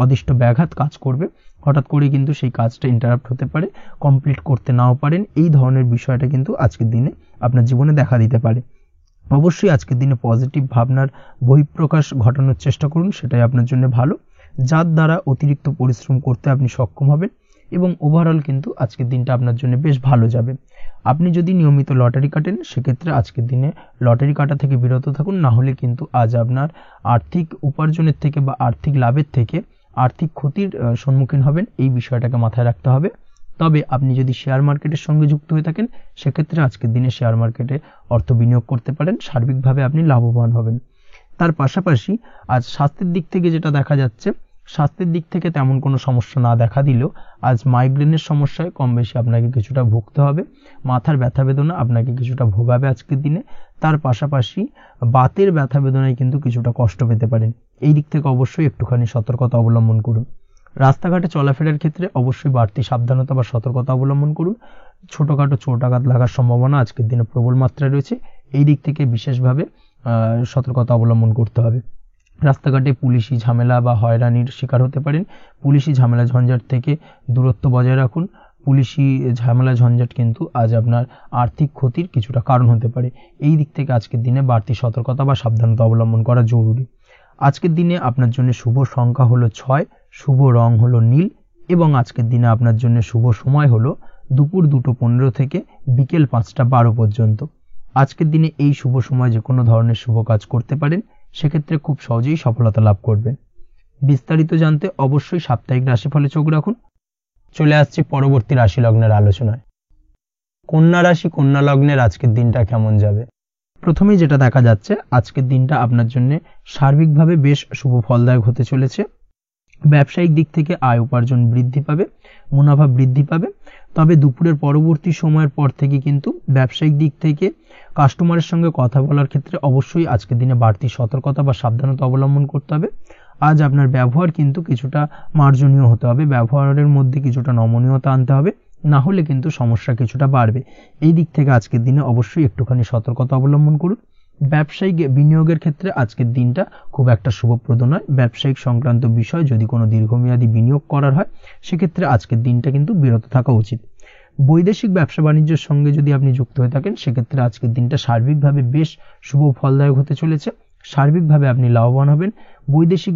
অদিষ্ট ব্যাঘাত কাজ করবে, হঠাৎ করে কিন্তু সেই কাজটা ইন্টারাপ্ট হতে পারে, কমপ্লিট করতে নাও পারেন। এই ধরনের বিষয়টা কিন্তু আজকের দিনে আপনার জীবনে দেখা দিতে পারে। অবশ্যই আজকের দিনে পজিটিভ ভাবনার বহিঃপ্রকাশ ঘটানোর চেষ্টা করুন, সেটাই আপনার জন্য ভালো, যার দ্বারা অতিরিক্ত পরিশ্রম করতে আপনি সক্ষম হবেন, এবং ওভারঅল কিন্তু আজকের দিনটা আপনার জন্য বেশ ভালো যাবে। আপনি যদি নিয়মিত লটারি কাটেন, সেক্ষেত্রে আজকের দিনে লটারি কাটা থেকে বিরত থাকুন, না হলে কিন্তু আজ আপনার আর্থিক উপার্জনের থেকে বা আর্থিক লাভের থেকে আর্থিক ক্ষতির সম্মুখীন হবেন, এই বিষয়টাকে মাথায় রাখতে হবে। তবে আপনি যদি শেয়ার মার্কেটের সঙ্গে যুক্ত হয়ে থাকেন সেক্ষেত্রে আজকের দিনে শেয়ার মার্কেটে অর্থ বিনিয়োগ করতে পারেন, সার্বিকভাবে আপনি লাভবান হবেন। তার পাশাপাশি আজ স্বাস্থ্যের দিক থেকে যেটা দেখা যাচ্ছে, স্বাস্থ্যের দিক থেকে তেমন কোনো সমস্যা না দেখা দিলেও আজ মাইগ্রেনের সমস্যায় কম বেশি আপনাকে কিছুটা ভুগতে হবে, মাথার ব্যথা বেদনা আপনাকে কিছুটা ভোগাবে আজকের দিনে। তার পাশাপাশি বাতের ব্যথা বেদনায় কিন্তু কিছুটা কষ্ট পেতে পারেন, এই দিক থেকে অবশ্যই একটুখানি সতর্কতা অবলম্বন করুন। রাস্তাঘাটে চলাফেরার ক্ষেত্রে অবশ্যই বাড়তি সাবধানতা বা সতর্কতা অবলম্বন করুন। ছোটখাটো চোট আঘাত লাগার সম্ভাবনা আজকের দিনে প্রবল মাত্রায় রয়েছে, এই দিক থেকে বিশেষভাবে সতর্কতা অবলম্বন করতে হবে। রাস্তাঘাটে পুলিশি ঝামেলা বা হয়রানির শিকার হতে পারেন, পুলিশি ঝামেলা ঝঞ্ঝাট থেকে দূরত্ব বজায় রাখুন। পুলিশি ঝামেলা ঝঞ্ঝাট কিন্তু আজ আপনার আর্থিক ক্ষতির কিছুটা কারণ হতে পারে, এই দিক থেকে আজকের দিনে বাড়তি সতর্কতা বা সাবধানতা অবলম্বন করা জরুরি। আজকের দিনে আপনার জন্য শুভ সংখ্যা হলো 6, শুভ রং হলো নীল এবং আজকের দিনে আপনার জন্য শুভ সময় হলো দুপুর 2:15 থেকে বিকেল 5:12 পর্যন্ত। আজকের দিনে এই শুভ সময় যে কোনো ধরনের শুভ কাজ করতে পারেন, সেক্ষেত্রে খুব সহজেই সফলতা লাভ করবেন। বিস্তারিত জানতে অবশ্যই সাপ্তাহিক রাশিফলে চোখ রাখুন। চলে আসছি পরবর্তী রাশি লগ্নের আলোচনায়। কন্যা রাশি, কন্যা লগ্নের আজকের দিনটা কেমন যাবে? প্রথমেই যেটা দেখা যাচ্ছে, আজকের দিনটা আপনার জন্য সার্বিকভাবে বেশ শুভ ফলদায়ক হতে চলেছে। ব্যবসায়িক দিক থেকে আয় উপার্জন বৃদ্ধি পাবে, মুনাফা বৃদ্ধি পাবে। তবে দুপুরের পরবর্তী সময়ের পর থেকে কিন্তু ব্যবসায়িক দিক থেকে কাস্টমারের সঙ্গে কথা বলার ক্ষেত্রে অবশ্যই আজকের দিনে বাড়তি সতর্কতা বা সাবধানতা অবলম্বন করতে হবে। আজ আপনার ব্যবহার কিন্তু কিছুটা মার্জনীয় হতে হবে, ব্যবহারের মধ্যে কিছুটা নমনীয়তা আনতে হবে, না হলে কিন্তু সমস্যা কিছুটা বাড়বে। এই দিক থেকে আজকের দিনে অবশ্যই একটুখানি সতর্কতা অবলম্বন করুন। ব্যবসায়িক বিনিয়োগের ক্ষেত্রে আজকের দিনটা খুব একটা শুভপ্রদ নয়। ব্যবসায়িক সংক্রান্ত বিষয় যদি কোনো দীর্ঘমেয়াদী বিনিয়োগ করার হয় সেক্ষেত্রে আজকের দিনটা কিন্তু বিরত থাকা উচিত। বৈদেশিক ব্যবসা বাণিজ্যের সঙ্গে যদি আপনি যুক্ত হয়ে থাকেন সেক্ষেত্রে আজকের দিনটা সার্বিকভাবে বেশ শুভ ফলদায়ক হতে চলেছে, সার্বিকভাবে আপনি লাভবান হবেন। বৈদেশিক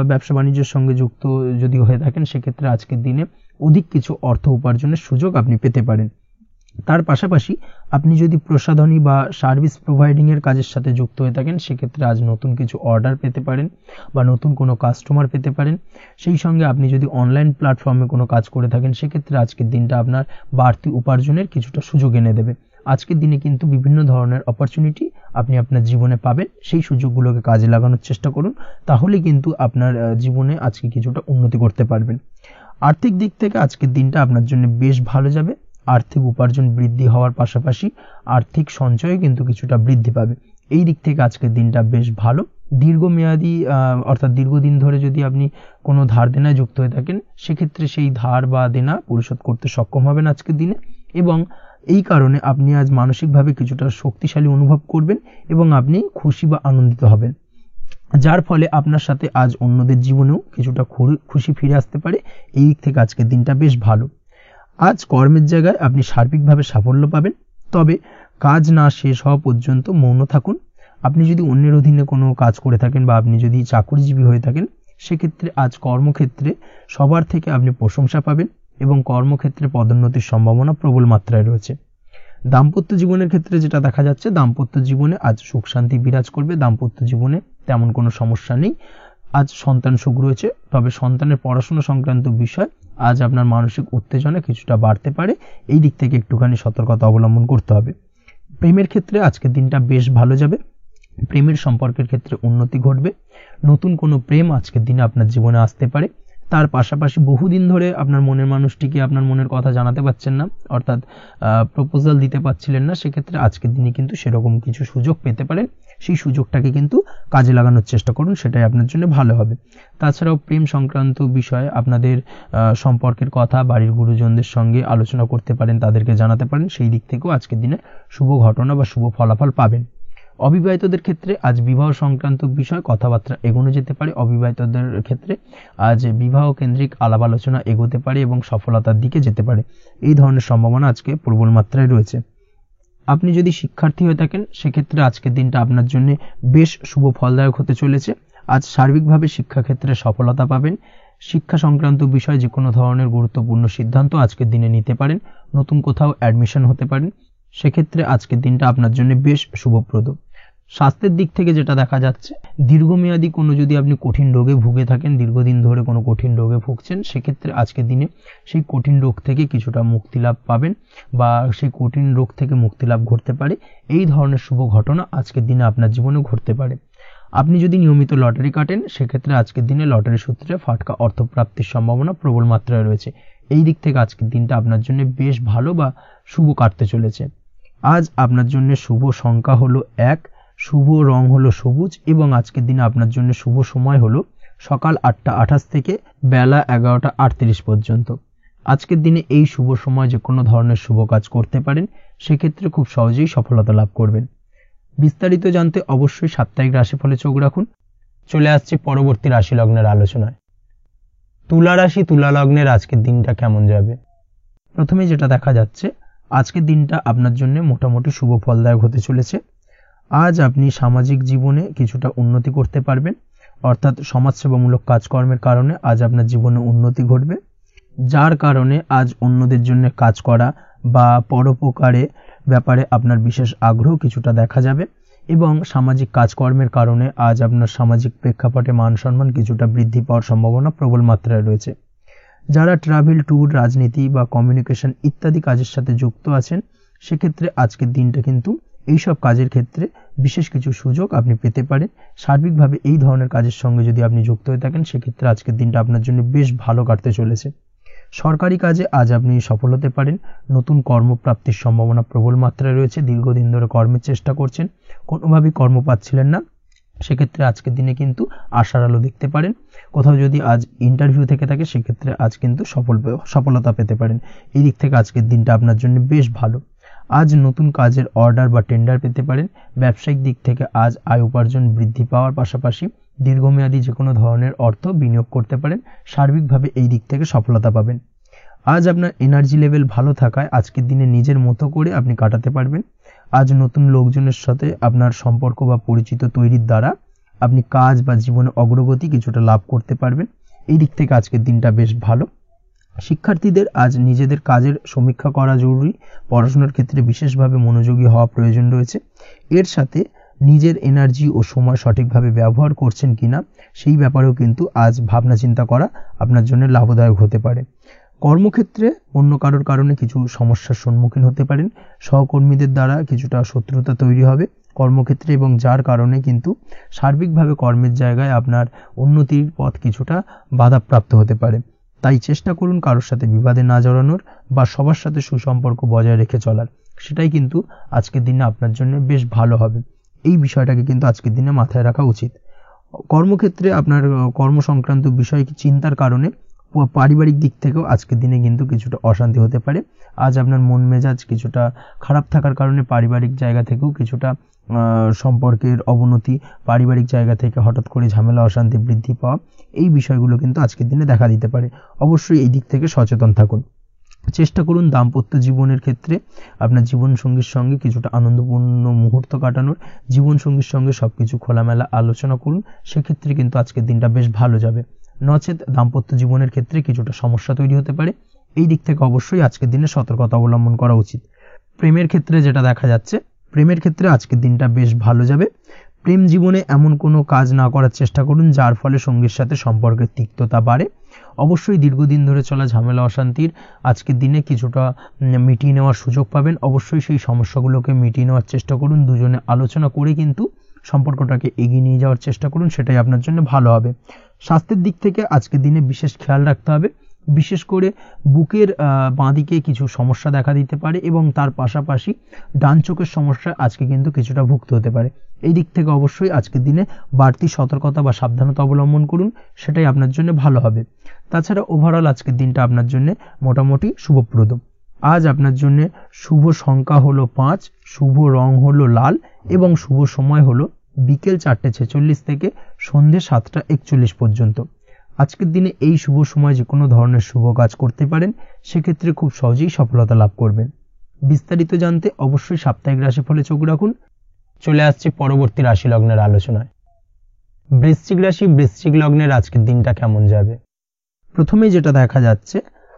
ব্যবসা বাণিজ্যের সঙ্গে যুক্ত যদি হয়ে থাকেন সেক্ষেত্রে আজকের দিনে অধিক কিছু অর্থ উপার্জনের সুযোগ আপনি পেতে পারেন। তার পাশাপাশি আপনি যদি প্রসাধনী বা সার্ভিস প্রোভাইডিং এর কাজের সাথে যুক্ত হয়ে থাকেন সেক্ষেত্রে আজ নতুন কিছু অর্ডার পেতে পারেন বা নতুন কোনো কাস্টমার পেতে পারেন। সেই সঙ্গে আপনি যদি অনলাইন প্ল্যাটফর্মে কোনো কাজ করে থাকেন সেক্ষেত্রে আজকের দিনটা আপনার বাড়তি উপার্জনের কিছুটা সুযোগ এনে দেবে। আজকের দিনে কিন্তু বিভিন্ন ধরনের অপরচুনিটি আপনি আপনার জীবনে পাবেন, সেই সুযোগগুলোকে কাজে লাগানোর চেষ্টা করুন, তাহলে কিন্তু আপনার জীবনে আজকে কিছুটা উন্নতি করতে পারবেন। আর্থিক দিক থেকে আজকের দিনটা আপনার জন্য বেশ ভালো যাবে। আর্থিক উপার্জন বৃদ্ধি হওয়ার পাশাপাশি আর্থিক সঞ্চয় কিন্তু কিছুটা বৃদ্ধি পাবে, এই দিক থেকে আজকের দিনটা বেশ ভালো। দীর্ঘমেয়াদী অর্থাৎ দীর্ঘদিন ধরে যদি আপনি কোনো ধার দেনায় যুক্ত হয়ে থাকেন সেক্ষেত্রে সেই ধার বা দেনা পরিশোধ করতে সক্ষম হবেন আজকের দিনে, এবং এই কারণে আপনি আজ মানসিকভাবে কিছুটা শক্তিশালী অনুভব করবেন এবং আপনি খুশি বা আনন্দিত হবেন, যার ফলে আপনার সাথে আজ অন্যদের জীবনেও কিছুটা খুশি ফিরে আসতে পারে। এই দিক থেকে আজকের দিনটা বেশ ভালো। আজ কর্মের জায়গায় আপনি সার্বিকভাবে সাফল্য পাবেন, তবে কাজ না শেষ হওয়া পর্যন্ত মৌন থাকুন। আপনি যদি অন্যের অধীনে কোনো কাজ করে থাকেন বা আপনি যদি চাকরিজীবী হয়ে থাকেন সেক্ষেত্রে আজ কর্মক্ষেত্রে সবার থেকে আপনি প্রশংসা পাবেন এবং কর্মক্ষেত্রে পদোন্নতির সম্ভাবনা প্রবল মাত্রায় রয়েছে। দাম্পত্য জীবনের ক্ষেত্রে যেটা দেখা যাচ্ছে, দাম্পত্য জীবনে আজ সুখ শান্তি বিরাজ করবে, দাম্পত্য জীবনে তেমন কোনো সমস্যা নেই। আজ সন্তান সুখ রয়েছে, তবে সন্তানের পড়াশোনা সংক্রান্ত বিষয় আজ আপনার মানসিক উত্তেজনা কিছুটা বাড়তে পারে, এই দিক থেকে একটুখানি সতর্কতা অবলম্বন করতে হবে। প্রেমের ক্ষেত্রে আজকের দিনটা বেশ ভালো যাবে, প্রেমের সম্পর্কের ক্ষেত্রে উন্নতি ঘটবে, নতুন কোনো প্রেম আজকের দিনে আপনার জীবনে আসতে পারে। তার পাশাপাশি বহুদিন ধরে আপনার মনের মানুষটিকে আপনার মনের কথা জানাতে পারছেন না, অর্থাৎ প্রপোজাল দিতে পারছিলেন না, সেক্ষেত্রে আজকের দিনে কিন্তু সেরকম কিছু সুযোগ পেতে পারেন। সেই সুযোগটাকে কিন্তু কাজে লাগানোর চেষ্টা করুন, সেটাই আপনার জন্য ভালো হবে। তাছাড়াও প্রেম সংক্রান্ত বিষয়ে আপনাদের সম্পর্কের কথা বাড়ির গুরুজনদের সঙ্গে আলোচনা করতে পারেন, তাদেরকে জানাতে পারেন, সেই দিক থেকেও আজকের দিনে শুভ ঘটনা বা শুভ ফলাফল পাবেন। অবিবাহিতদের ক্ষেত্রে আজ বিবাহ সংক্রান্ত বিষয় কথাবার্তা এগোনো যেতে পারে, অবিবাহিতদের ক্ষেত্রে আজ বিবাহ কেন্দ্রিক আলাপ আলোচনা এগোতে পারে এবং সফলতার দিকে যেতে পারে, এই ধরনের সম্ভাবনা আজকে প্রবল মাত্রায় রয়েছে। আপনি যদি শিক্ষার্থী হয়ে থাকেন সেক্ষেত্রে আজকের দিনটা আপনার জন্য বেশ শুভ ফলদায়ক হতে চলেছে। আজ সার্বিকভাবে শিক্ষাক্ষেত্রে সফলতা পাবেন, শিক্ষা সংক্রান্ত বিষয়ে যে কোনো ধরনের গুরুত্বপূর্ণ সিদ্ধান্ত আজকের দিনে নিতে পারেন, নতুন কোথাও অ্যাডমিশন হতে পারেন, সেক্ষেত্রে আজকের দিনটা আপনার জন্য বেশ শুভপ্রদ। স্বাস্থ্যের দিক থেকে যেটা দেখা যাচ্ছে, দীর্ঘমেয়াদী কোনো যদি আপনি কঠিন রোগে ভুগে থাকেন, দীর্ঘদিন ধরে কোনো কঠিন রোগে ভুগছেন, সেক্ষেত্রে আজকের দিনে সেই কঠিন রোগ থেকে কিছুটা মুক্তি লাভ পাবেন বা সেই কঠিন রোগ থেকে মুক্তি লাভ ঘটতে পারে। এই ধরনের শুভ ঘটনা আজকের দিনে আপনার জীবনে ঘটতে পারে। আপনি যদি নিয়মিত লটারি কাটেন, সেক্ষেত্রে আজকের দিনে লটারি সূত্রে ফাটকা অর্থপ্রাপ্তির সম্ভাবনা প্রবল মাত্রায় রয়েছে। এই দিক থেকে আজকের দিনটা আপনার জন্য বেশ ভালো বা শুভ কাটতে চলেছে। আজ আপনার জন্য শুভ সংখ্যা হলো 1, শুভ রং হলো সবুজ এবং আজকের দিনে আপনার জন্য শুভ সময় হলো সকাল 8:28 থেকে বেলা 11:38 পর্যন্ত। আজকের দিনে এই শুভ সময় যে কোনো ধরনের শুভ কাজ করতে পারেন, সেক্ষেত্রে খুব সহজেই সফলতা লাভ করবেন। বিস্তারিত জানতে অবশ্যই সাপ্তাহিক রাশিফলে চোখ রাখুন। চলে আসছে পরবর্তী রাশি লগ্নের আলোচনায়। তুলা রাশি, তুলা লগ্নের আজকের দিনটা কেমন যাবে? প্রথমে যেটা দেখা যাচ্ছে, আজকের দিনটা আপনার জন্য মোটামুটি শুভ ফলদায়ক হতে চলেছে। আজ আপনি সামাজিক জীবনে কিছুটা উন্নতি করতে পারবেন, অর্থাৎ সমাজসেবামূলক কাজকর্মের কারণে আজ আপনার জীবনে উন্নতি ঘটবে, যার কারণে আজ অন্যদের জন্য কাজ করা বা পরোপকারে ব্যাপারে আপনার বিশেষ আগ্রহ কিছুটা দেখা যাবে এবং সামাজিক কাজকর্মের কারণে আজ আপনার সামাজিক প্রেক্ষাপটে মান সম্মান কিছুটা বৃদ্ধি পাওয়ার সম্ভাবনা প্রবল মাত্রায় রয়েছে। যারা ট্রাভেল, ট্যুর, রাজনীতি বা কমিউনিকেশন ইত্যাদি কাজের সাথে যুক্ত আছেন, সেক্ষেত্রে আজকের দিনটা কিন্তু এইসব কাজের ক্ষেত্রে বিশেষ কিছু সুযোগ আপনি পেতে পারেন। সার্বিকভাবে এই ধরনের কাজের সঙ্গে যদি আপনি যুক্ত হয়ে থাকেন, সেক্ষেত্রে আজকের দিনটা আপনার জন্য বেশ ভালো কাটতে চলেছে। সরকারি কাজে আজ আপনি সফল হতে পারেন। নতুন কর্মপ্রাপ্তির সম্ভাবনা প্রবল মাত্রায় রয়েছে। দীর্ঘদিন ধরে কর্মের চেষ্টা করছেন, কোনোভাবেই কর্ম পাচ্ছিলেন না, সেক্ষেত্রে আজকের দিনে কিন্তু আশার আলো দেখতে পারেন। কোথাও যদি আজ ইন্টারভিউ থেকে থাকে, সেক্ষেত্রে আজ কিন্তু সফলতা পেতে পারেন। এই দিক থেকে আজকের দিনটা আপনার জন্য বেশ ভালো। আজ নতুন কাজের অর্ডার বা টেন্ডার পেতে পারেন। ব্যবসায়িক দিক থেকে আজ আয় উপার্জন বৃদ্ধি পাওয়ার পাশাপাশি দীর্ঘমেয়াদী যে কোনো ধরনের অর্থ বিনিয়োগ করতে পারেন। সার্বিকভাবে এই দিক থেকে সফলতা পাবেন। আজ আপনার এনার্জি লেভেল ভালো থাকায় আজকের দিনে নিজের মতো করে আপনি কাটাতে পারবেন। আজ নতুন লোকজনের সাথে আপনার সম্পর্ক বা পরিচিত তৈরির দ্বারা আপনি কাজ বা জীবনে অগ্রগতি কিছুটা লাভ করতে পারবেন। এই দিক থেকে আজকের দিনটা বেশ ভালো। শিক্ষার্থীদের আজ নিজেদের কাজের সমীক্ষা করা জরুরি। পড়াশোনার ক্ষেত্রে বিশেষভাবে মনোযোগী হওয়া প্রয়োজন রয়েছে। এর সাথে নিজের এনার্জি ও সময় সঠিকভাবে ব্যবহার করছেন কিনা, সেই ব্যাপারেও কিন্তু আজ ভাবনা চিন্তা করা আপনার জন্য লাভদায়ক হতে পারে। কর্মক্ষেত্রে অন্য কারোর কারণে কিছু সমস্যার সম্মুখীন হতে পারেন। সহকর্মীদের দ্বারা কিছুটা শত্রুতা তৈরি হবে কর্মক্ষেত্রে এবং যার কারণে কিন্তু সার্বিকভাবে কর্মের জায়গায় আপনার উন্নতির পথ কিছুটা বাধাপ্রাপ্ত হতে পারে। তাই চেষ্টা করুন কারোর সাথে বিবাদে না জড়ানোর বা সবার সাথে সুসম্পর্ক বজায় রেখে চলার। সেটাই কিন্তু আজকের দিনে আপনার জন্য বেশ ভালো হবে। এই বিষয়টাকে কিন্তু আজকের দিনে মাথায় রাখা উচিত। কর্মক্ষেত্রে আপনার কর্ম সংক্রান্ত বিষয় চিন্তার কারণে পারিবারিক দিক থেকেও আজকের দিনে কিন্তু কিছুটা অশান্তি হতে পারে। আজ আপনার মন মেজাজ কিছুটা খারাপ থাকার কারণে পারিবারিক জায়গা থেকেও কিছুটা সম্পর্কের অবনতি, পারিবারিক জায়গা থেকে হঠাৎ করে ঝামেলা অশান্তি বৃদ্ধি পাওয়া, এই বিষয়গুলো কিন্তু আজকের দিনে দেখা দিতে পারে। অবশ্যই এই দিক থেকে সচেতন থাকুন। চেষ্টা করুন দাম্পত্য জীবনের ক্ষেত্রে আপনার জীবনসঙ্গীর সঙ্গে কিছুটা আনন্দপূর্ণ মুহূর্ত কাটানোর। জীবনসঙ্গীর সঙ্গে সবকিছু খোলামেলা আলোচনা করুন, সেক্ষেত্রে কিন্তু আজকের দিনটা বেশ ভালো যাবে। নচেত দাম্পত্য জীবনের ক্ষেত্রে কিছুটা সমস্যা তৈরি হতে পারে। এই দিক থেকে অবশ্যই আজকের দিনে সতর্কতা অবলম্বন করা উচিত। প্রেমের ক্ষেত্রে যেটা দেখা যাচ্ছে, প্রেমের ক্ষেত্রে আজকের দিনটা বেশ ভালো যাবে। প্রেম জীবনে এমন কোনো কাজ না করার চেষ্টা করুন যার ফলে সঙ্গীর সাথে সম্পর্কের তিক্ততা বাড়ে। অবশ্যই দীর্ঘদিন ধরে চলা ঝামেলা অশান্তির আজকের দিনে কিছুটা মিটিয়ে নেওয়ার সুযোগ পাবেন। অবশ্যই সেই সমস্যাগুলোকে মিটিয়ে নেওয়ার চেষ্টা করুন। দুজনে আলোচনা করে কিন্তু সম্পর্কটাকে এগিয়ে নিয়ে যাওয়ার চেষ্টা করুন, সেটাই আপনার জন্য ভালো হবে। স্বাস্থ্যের দিক থেকে আজকের দিনে বিশেষ খেয়াল রাখতে হবে। বিশেষ করে বুকের বাঁদিকে কিছু সমস্যা দেখা দিতে পারে এবং তার পাশাপাশি ডান চোখের সমস্যা আজকে কিন্তু কিছুটা ভুগতে হতে পারে। এই দিক থেকে অবশ্যই আজকের দিনে বাড়তি সতর্কতা বা সাবধানতা অবলম্বন করুন, সেটাই আপনার জন্য ভালো হবে। তাছাড়া ওভারঅল আজকের দিনটা আপনার জন্য মোটামুটি শুভপ্রদ। আজ আপনার জন্য শুভ সংখ্যা হলো 5, শুভ রং হলো লাল এবং শুভ সময় হলো বিকেল 4:46 থেকে সন্ধ্যে 7:41 পর্যন্ত। আজকের দিনে এই শুভ সময় যে কোনো ধরনের শুভ কাজ করতে পারেন, সেক্ষেত্রে খুব সহজেই সফলতা লাভ করবেন। বিস্তারিত জানতে অবশ্যই সাপ্তাহিক রাশিফলে চোখ রাখুন। চলে আসছে পরবর্তী রাশি লগ্নের আলোচনায়। বৃশ্চিক রাশি, বৃশ্চিক লগ্নের আজকের দিনটা কেমন যাবে? প্রথমে যেটা দেখা যাচ্ছে,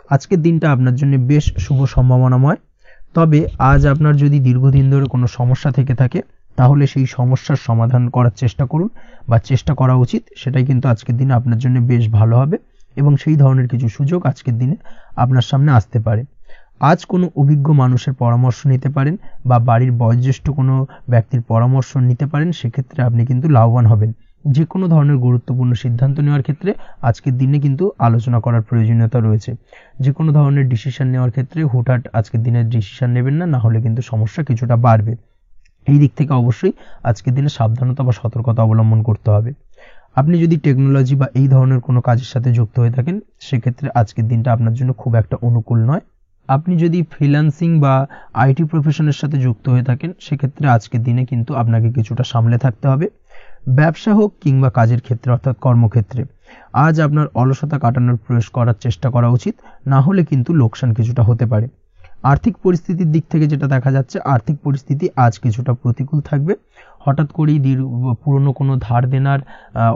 আজকের দিনটা আপনার জন্য বেশ শুভ সম্ভাবনাময়। তবে আজ আপনার যদি দীর্ঘদিন ধরে কোনো সমস্যা থেকে থাকে, তাহলে সেই সমস্যার সমাধান করার চেষ্টা করুন বা চেষ্টা করা উচিত, সেটাই কিন্তু আজকের দিনে আপনার জন্য বেশ ভালো হবে এবং সেই ধরনের কিছু সুযোগ আজকের দিনে আপনার সামনে আসতে পারে। আজ কোনো অভিজ্ঞ মানুষের পরামর্শ নিতে পারেন বা বাড়ির বয়োজ্যেষ্ঠ কোনো ব্যক্তির পরামর্শ নিতে পারেন, সেক্ষেত্রে আপনি কিন্তু লাভবান হবেন। যে কোনো ধরনের গুরুত্বপূর্ণ সিদ্ধান্ত নেওয়ার ক্ষেত্রে আজকের দিনে কিন্তু আলোচনা করার প্রয়োজনীয়তা রয়েছে। যে কোনো ধরনের ডিসিশন নেওয়ার ক্ষেত্রে হুটহাট আজকের দিনে ডিসিশন নেবেন না, হলে কিন্তু সমস্যা কিছুটা বাড়বে। এই দিক থেকে অবশ্যই আজকের দিনে সাবধানতা বা সতর্কতা অবলম্বন করতে হবে। আপনি যদি টেকনোলজি বা এই ধরনের কোনো কাজের সাথে যুক্ত হয়ে থাকেন, সেক্ষেত্রে আজকের দিনটা আপনার জন্য খুব একটা অনুকূল নয়। আপনি যদি ফ্রিল্যান্সিং বা আইটি প্রফেশনের সাথে যুক্ত হয়ে থাকেন, সেক্ষেত্রে আজকের দিনে কিন্তু আপনাকে কিছুটা সামলে থাকতে হবে। ব্যবসা হোক কিংবা কাজের ক্ষেত্রে অর্থাৎ কর্মক্ষেত্রে আজ আপনার অলসতা কাটানোর প্রয়াস করার চেষ্টা করা উচিত, না হলে কিন্তু লোকসান কিছুটা হতে পারে। আর্থিক পরিস্থিতির দিক থেকে যেটা দেখা যাচ্ছে, আর্থিক পরিস্থিতি আজ কিছুটা প্রতিকূল থাকবে। হঠাৎ করেই পুরনো কোনো ধার দেনার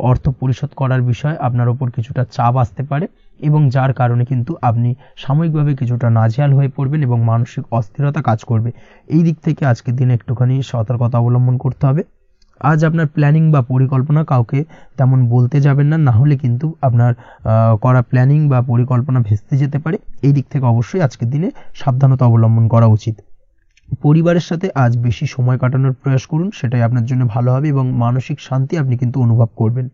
অর্থ পরিশোধ করার বিষয়ে আপনার ওপর কিছুটা চাপ আসতে পারে এবং যার কারণে কিন্তু আপনি সাময়িকভাবে কিছুটা নাজেহাল হয়ে পড়বেন এবং মানসিক অস্থিরতা কাজ করবে। এই দিক থেকে আজকের দিনে একটুখানি সতর্কতা অবলম্বন করতে হবে। আজ আপনার প্ল্যানিং বা পরিকল্পনা কাউকে তেমন বলতে যাবেন না, হলে কিন্তু আপনার করা প্ল্যানিং বা পরিকল্পনা ভেস্তে যেতে পারে। এই দিক থেকে অবশ্যই আজকের দিনে সাবধানতা অবলম্বন করা উচিত। পরিবারের সাথে আজ বেশি সময় কাটানোর প্রয়াস করুন, সেটাই আপনার জন্য ভালো হবে এবং মানসিক শান্তি আপনি কিন্তু অনুভব করবেন।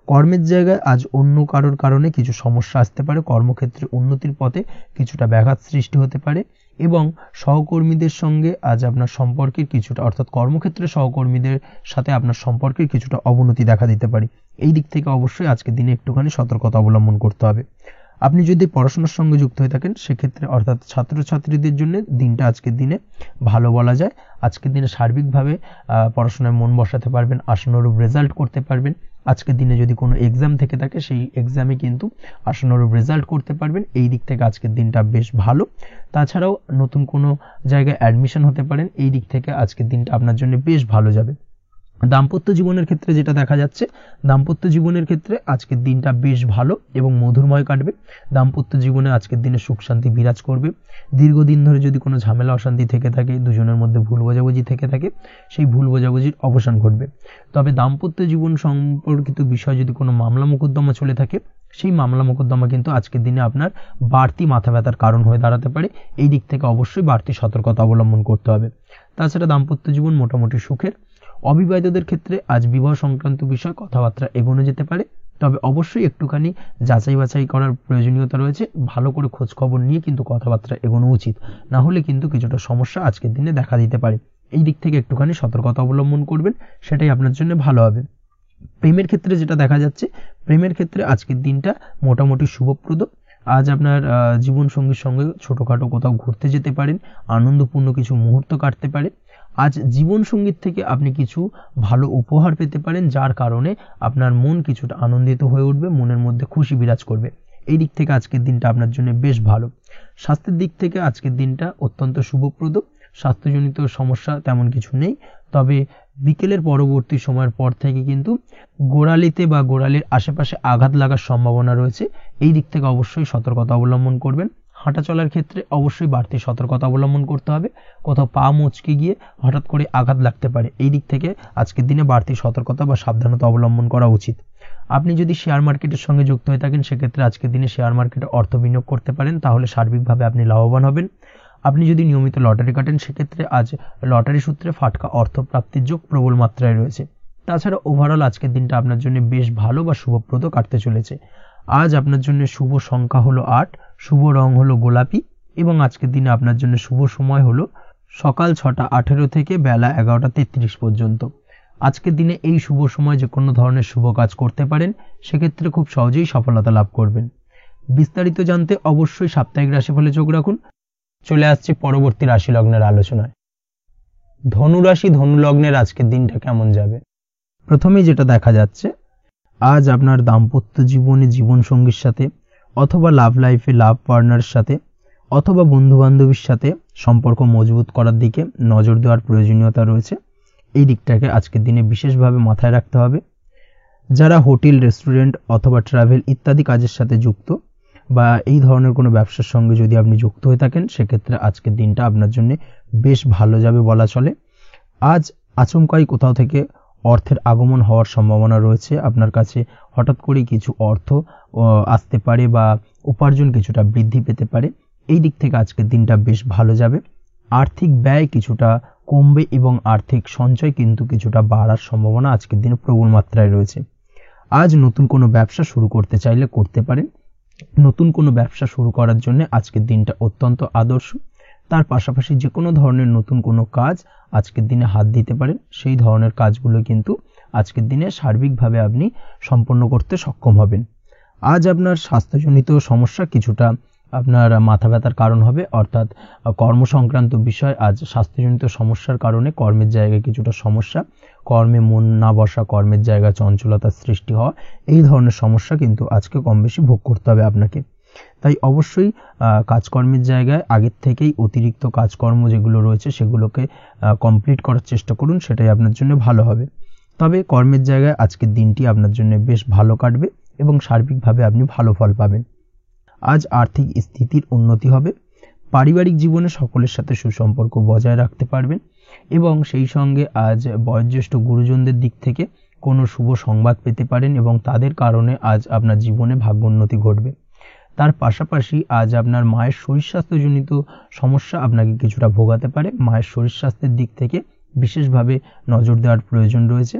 কর্মের জায়গায় আজ অন্য কারোর কারণে কিছু সমস্যা আসতে পারে, কর্মক্ষেত্রে উন্নতির পথে কিছুটা ব্যাঘাত সৃষ্টি হতে পারে এবং সহকর্মীদের সঙ্গে আজ আপনার সম্পর্কের কিছুটা অর্থাৎ কর্মক্ষেত্রে সহকর্মীদের সাথে আপনার সম্পর্কের কিছুটা অবনতি দেখা দিতে পারে। এই দিক থেকে অবশ্যই আজকের দিনে একটুখানি সতর্কতা অবলম্বন করতে হবে। আপনি যদি পড়াশোনার সঙ্গে যুক্ত হয়ে থাকেন, সেক্ষেত্রে অর্থাৎ ছাত্রছাত্রীদের জন্য দিনটা আজকের দিনে ভালো বলা যায়। আজকের দিনে সার্বিকভাবে পড়াশোনায় মন বসাতে পারবেন, আশানুরূপ রেজাল্ট করতে পারবেন। আজকের দিনে যদি কোনো এক্সাম থেকে থাকে, সেই এক্সামে কিন্তু আশানুরূপ রেজাল্ট করতে পারবেন। এই দিক থেকে আজকের দিনটা বেশ ভালো। তাছাড়াও নতুন কোনো জায়গায় অ্যাডমিশন হতে পারেন। এই দিক থেকে আজকের দিনটা আপনার জন্য বেশ ভালো যাবে। দাম্পত্য জীবনের ক্ষেত্রে যেটা দেখা যাচ্ছে, দাম্পত্য জীবনের ক্ষেত্রে আজকের দিনটা বেশ ভালো এবং মধুরময় কাটবে। দাম্পত্য জীবনে আজকের দিনে সুখ শান্তি বিরাজ করবে। দীর্ঘদিন ধরে যদি কোনো ঝামেলা অশান্তি থেকে থাকে, দুজনের মধ্যে ভুল বোঝাবুঝি থেকে থাকে, সেই ভুল বোঝাবুঝির অবসান ঘটবে। তবে দাম্পত্য জীবন সম্পর্কিত বিষয় যদি কোনো মামলা মোকদ্দমা চলে থাকে, সেই মামলা মোকদ্দমা কিন্তু আজকের দিনে আপনার বাড়তি মাথা ব্যথার কারণ হয়ে দাঁড়াতে পারে। এই দিক থেকে অবশ্যই বাড়তি সতর্কতা অবলম্বন করতে হবে। তাছাড়া দাম্পত্য জীবন মোটামুটি সুখের। অবিবাহিতদের ক্ষেত্রে আজ বিবাহ সংক্রান্ত বিষয় কথাবার্তা এগোনো যেতে পারে, তবে অবশ্যই একটুখানি যাচাই বাছাই করার প্রয়োজনীয়তা রয়েছে। ভালো করে খোঁজ খবর নিয়ে কিন্তু কথাবার্তা এগোনো উচিত, না হলে কিন্তু কিছুটা সমস্যা আজকের দিনে দেখা দিতে পারে। এই দিক থেকে একটুখানি সতর্কতা অবলম্বন করবেন, সেটাই আপনার জন্য ভালো হবে। প্রেমের ক্ষেত্রে যেটা দেখা যাচ্ছে, প্রেমের ক্ষেত্রে আজকের দিনটা মোটামুটি শুভপ্রদ। আজ আপনার জীবন সঙ্গীর সঙ্গে ছোটখাটো কোথাও ঘুরতে যেতে পারেন, আনন্দপূর্ণ কিছু মুহূর্ত কাটতে পারে। আজ জীবন সঙ্গীত থেকে আপনি কিছু ভালো উপহার পেতে পারেন, যার কারণে আপনার মন কিছুটা আনন্দিত হয়ে উঠবে, মনের মধ্যে খুশি বিরাজ করবে। এই দিক থেকে আজকের দিনটা আপনার জন্য বেশ ভালো। স্বাস্থ্যের দিক থেকে আজকের দিনটা অত্যন্ত শুভপ্রদ। স্বাস্থ্যজনিত সমস্যা তেমন কিছু নেই, তবে বিকেলের পরবর্তী সময়ের পর থেকে কিন্তু গোড়ালিতে বা গোড়ালির আশেপাশে আঘাত লাগার সম্ভাবনা রয়েছে। এই দিক থেকে অবশ্যই সতর্কতা অবলম্বন করবেন। হাঁটা চলার ক্ষেত্রে অবশ্যই বাড়তি সতর্কতা অবলম্বন করতে হবে। কোথাও পা মুচকে গিয়ে হঠাৎ করে আঘাত লাগতে পারে। এই দিক থেকে আজকের দিনে বাড়তি সতর্কতা বা সাবধানতা অবলম্বন করা উচিত। আপনি যদি শেয়ার মার্কেটের সঙ্গে যুক্ত হয়ে থাকেন, সেক্ষেত্রে আজকের দিনে শেয়ার মার্কেটে অর্থ বিনিয়োগ করতে পারেন, তাহলে সার্বিকভাবে আপনি লাভবান হবেন। আপনি যদি নিয়মিত লটারি কাটেন, সেক্ষেত্রে আজ লটারি সূত্রে ফাটকা অর্থ প্রাপ্তির যোগ প্রবল মাত্রায় রয়েছে। তাছাড়া ওভারঅল আজকের দিনটা আপনার জন্য বেশ ভালো বা শুভপ্রদ কাটতে চলেছে। আজ আপনার জন্য শুভ সংখ্যা হলো 8, শুভ রং হলো গোলাপি এবং আজকের দিনে আপনার জন্য শুভ সময় হলো সকাল 6:18 থেকে বেলা 11:33 পর্যন্ত। আজকের দিনে এই শুভ সময় যে কোনো ধরনের শুভ কাজ করতে পারেন, সেক্ষেত্রে খুব সহজেই সফলতা লাভ করবেন। বিস্তারিত জানতে অবশ্যই সাপ্তাহিক রাশিফলে চোখ রাখুন। চলে আসছে পরবর্তী রাশি লগ্নের আলোচনায়। ধনু রাশি, ধনু লগ্নের আজকের দিনটা কেমন যাবে? প্রথমেই যেটা দেখা যাচ্ছে, আজ আপনার দাম্পত্য জীবনে জীবন সঙ্গীর সাথে অথবা লাভ লাইফে লাভ পার্টনারের সাথে অথবা বন্ধু বান্ধবীর সাথে সম্পর্ক মজবুত করার দিকে নজর দেওয়ার প্রয়োজনীয়তা রয়েছে। এই দিকটাকে আজকের দিনে বিশেষভাবে মাথায় রাখতে হবে। যারা হোটেল, রেস্টুরেন্ট অথবা ট্রাভেল ইত্যাদি কাজের সাথে যুক্ত বা এই ধরনের কোনো ব্যবসার সঙ্গে যদি আপনি যুক্ত হয়ে থাকেন, সেক্ষেত্রে আজকের দিনটা আপনার জন্য বেশ ভালো যাবে বলা চলে। আজ আচমকাই কোথাও থেকে অর্থের আগমন হওয়ার সম্ভাবনা রয়েছে। আপনার কাছে হঠাৎ করেই কিছু অর্থ আসতে পারে বা উপার্জন কিছুটা বৃদ্ধি পেতে পারে। এই দিক থেকে আজকের দিনটা বেশ ভালো যাবে। আর্থিক ব্যয় কিছুটা কমবে এবং আর্থিক সঞ্চয় কিন্তু কিছুটা বাড়ার সম্ভাবনা আজকের দিনে প্রবল মাত্রায় রয়েছে। আজ নতুন কোনো ব্যবসা শুরু করতে চাইলে করতে পারেন। নতুন কোনো ব্যবসা শুরু করার জন্য আজকের দিনটা অত্যন্ত আদর্শ। তার পাশাপাশি যে কোনো ধরনের নতুন কোনো কাজ আজকের দিনে হাত দিতে পারেন। সেই ধরনের কাজগুলো কিন্তু আজকের দিনে সার্বিকভাবে আপনি সম্পন্ন করতে সক্ষম হবেন। আজ আপনার স্বাস্থ্যজনিত সমস্যা কিছুটা আপনার মাথা ব্যথার কারণ হবে, অর্থাৎ কর্ম সংক্রান্ত বিষয়। আজ স্বাস্থ্যজনিত সমস্যার কারণে কর্মের জায়গায় কিছুটা সমস্যা, কর্মে মন না বসা, কর্মের জায়গায় চঞ্চলতার সৃষ্টি হওয়া, এই ধরনের সমস্যা কিন্তু আজকে কম বেশি ভোগ করতে হবে আপনাকে। তাই অবশ্যই কাজকর্মের জায়গায় আগের থেকেই অতিরিক্ত কাজকর্ম যেগুলো রয়েছে সেগুলোকে কমপ্লিট করার চেষ্টা করুন, সেটাই আপনার জন্য ভালো হবে। তবে কর্মের জায়গায় আজকের দিনটি আপনার জন্য বেশ ভালো কাটবে এবং সার্বিকভাবে আপনি ভালো ফল পাবেন। আজ আর্থিক স্থিতির উন্নতি হবে। পারিবারিক জীবনে সকলের সাথে সুসম্পর্ক বজায় রাখতে পারবেন এবং সেই সঙ্গে আজ বয়োজ্যেষ্ঠ গুরুজনদের দিক থেকে কোনো শুভ সংবাদ পেতে পারেন এবং তাদের কারণে আজ আপনার জীবনে ভাগ্যোন্নতি ঘটবে। তার পাশাপাশি আজ আপনার মায়ের শরীর স্বাস্থ্যজনিত সমস্যা আপনাকে কিছুটা ভোগাতে পারে। মায়ের শরীর স্বাস্থ্যের দিক থেকে বিশেষভাবে নজর দেওয়ার প্রয়োজন রয়েছে।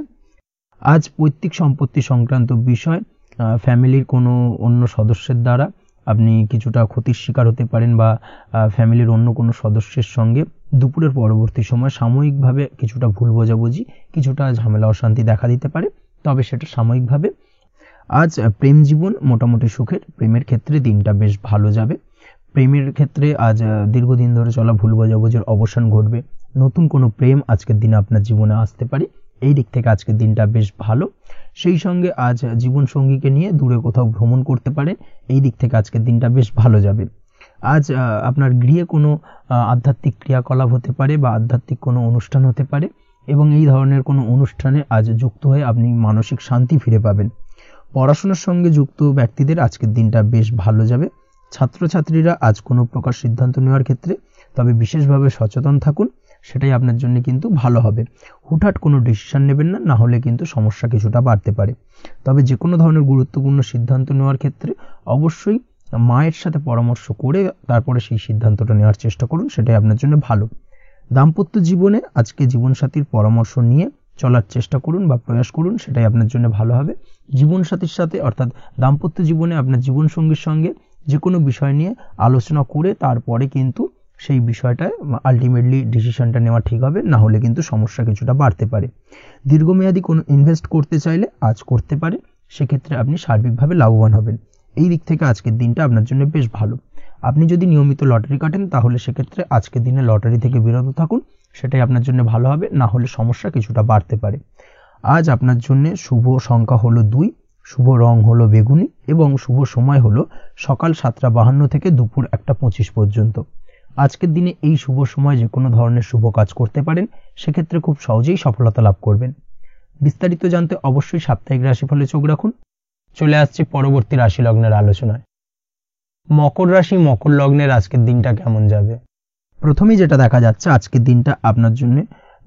আজ পৈতৃক সম্পত্তি সংক্রান্ত বিষয় ফ্যামিলির কোনো অন্য সদস্যের দ্বারা আপনি কিছুটা ক্ষতির শিকার হতে পারেন বা ফ্যামিলির অন্য কোনো সদস্যের সঙ্গে দুপুরের পরবর্তী সময় সাময়িকভাবে কিছুটা ভুল বোঝাবুঝি, কিছুটা ঝামেলা অশান্তি দেখা দিতে পারে, তবে সেটা সাময়িকভাবে। আজ প্রেম জীবন মোটামুটি সুখের। প্রেমের ক্ষেত্রে দিনটা বেশ ভালো যাবে। প্রেমের ক্ষেত্রে আজ দীর্ঘদিন ধরে চলা ভুল বোঝাবুঝির অবসান ঘটবে। নতুন কোনো প্রেম আজকের দিনে আপনার জীবনে আসতে পারে। এই দিক থেকে আজকের দিনটা বেশ ভালো। সেই সঙ্গে আজ জীবন সঙ্গীকে নিয়ে দূরে কোথাও ভ্রমণ করতে পারেন। এই দিক থেকে আজকের দিনটা বেশ ভালো যাবে। আজ আপনার গৃহে কোনো আধ্যাত্মিক ক্রিয়াকলাপ হতে পারে বা আধ্যাত্মিক কোনো অনুষ্ঠান হতে পারে এবং এই ধরনের কোনো অনুষ্ঠানে আজ যুক্ত হয়ে আপনি মানসিক শান্তি ফিরে পাবেন। পড়াশোনার সঙ্গে যুক্ত ব্যক্তিদের আজকের দিনটা বেশ ভালো যাবে। ছাত্রছাত্রীরা আজ কোনো প্রকার সিদ্ধান্ত নেওয়ার ক্ষেত্রে তবে বিশেষভাবে সচেতন থাকুন, সেটাই আপনার জন্য কিন্তু ভালো হবে। হুটহাট কোনো ডিসিশন নেবেন না, না হলে কিন্তু সমস্যা কিছুটা বাড়তে পারে। তবে যে কোনো ধরনের গুরুত্বপূর্ণ সিদ্ধান্ত নেওয়ার ক্ষেত্রে অবশ্যই মায়ের সাথে পরামর্শ করে তারপরে সেই সিদ্ধান্তটা নেওয়ার চেষ্টা করুন, সেটাই আপনার জন্য ভালো। দাম্পত্য জীবনে আজকে জীবনসাথীর পরামর্শ নিয়ে চলার চেষ্টা করুন বা প্রয়াস করুন, সেটাই আপনার জন্য ভালো হবে। জীবনসাথীর সাথে অর্থাৎ দাম্পত্য জীবনে আপনার জীবনসঙ্গীর সঙ্গে যে কোনো বিষয় নিয়ে আলোচনা করে তারপরে কিন্তু সেই বিষয়টায় আলটিমেটলি ডিসিশনটা নেওয়া ঠিক হবে, না হলে কিন্তু সমস্যা কিছুটা বাড়তে পারে। দীর্ঘমেয়াদী কোনো ইনভেস্ট করতে চাইলে আজ করতে পারে, সেক্ষেত্রে আপনি সার্বিকভাবে লাভবান হবেন। এই দিক থেকে আজকের দিনটা আপনার জন্য বেশ ভালো। আপনি যদি নিয়মিত লটারি কাটেন তাহলে সেক্ষেত্রে আজকের দিনে লটারি থেকে বিরত থাকুন, সেটাই আপনার জন্য ভালো হবে, না হলে সমস্যা কিছুটা বাড়তে পারে। আজ আপনার জন্য শুভ সংখ্যা হলো 2, শুভ রং হলো বেগুনি এবং শুভ সময় হলো সকাল 7:52 থেকে দুপুর 1:25 পর্যন্ত। আজকের দিনে এই শুভ সময় যে কোনো ধরনের শুভ কাজ করতে পারেন, সেক্ষেত্রে খুব সহজেই সফলতা লাভ করবেন। বিস্তারিত জানতে অবশ্যই সাপ্তাহিক রাশিফলে চোখ রাখুন। চলে আসছে পরবর্তী রাশি লগ্নের আলোচনায়। মকর রাশি মকর লগ্নের আজকের দিনটা কেমন যাবে? প্রথমেই যেটা দেখা যাচ্ছে আজকের দিনটা আপনার জন্য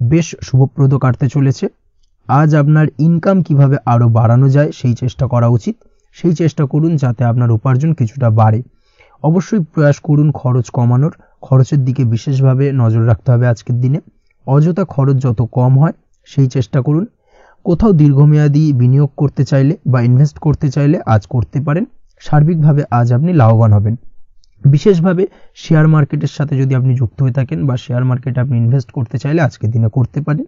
বেশ শুভপ্রদ কাটতে চলেছে। আজ আপনার ইনকাম কিভাবে আরো বাড়ানো যায় সেই চেষ্টা করা উচিত। সেই চেষ্টা করুন যাতে আপনার উপার্জন কিছুটা বাড়ে। অবশ্যই প্রয়াস করুন খরচ কমানোর। খরচের দিকে বিশেষভাবে নজর রাখতে হবে আজকের দিনে। অযথা খরচ যত কম হয় সেই চেষ্টা করুন। কোথাও দীর্ঘমেয়াদী বিনিয়োগ করতে চাইলে বা ইনভেস্ট করতে চাইলে আজ করতে পারেন। সার্বিকভাবে আজ আপনি লাভবান হবেন। বিশেষভাবে শেয়ার মার্কেটের সাথে যদি আপনি যুক্ত হয়ে থাকেন বা শেয়ার মার্কেটে আপনি ইনভেস্ট করতে চাইলে আজকের দিনে করতে পারেন।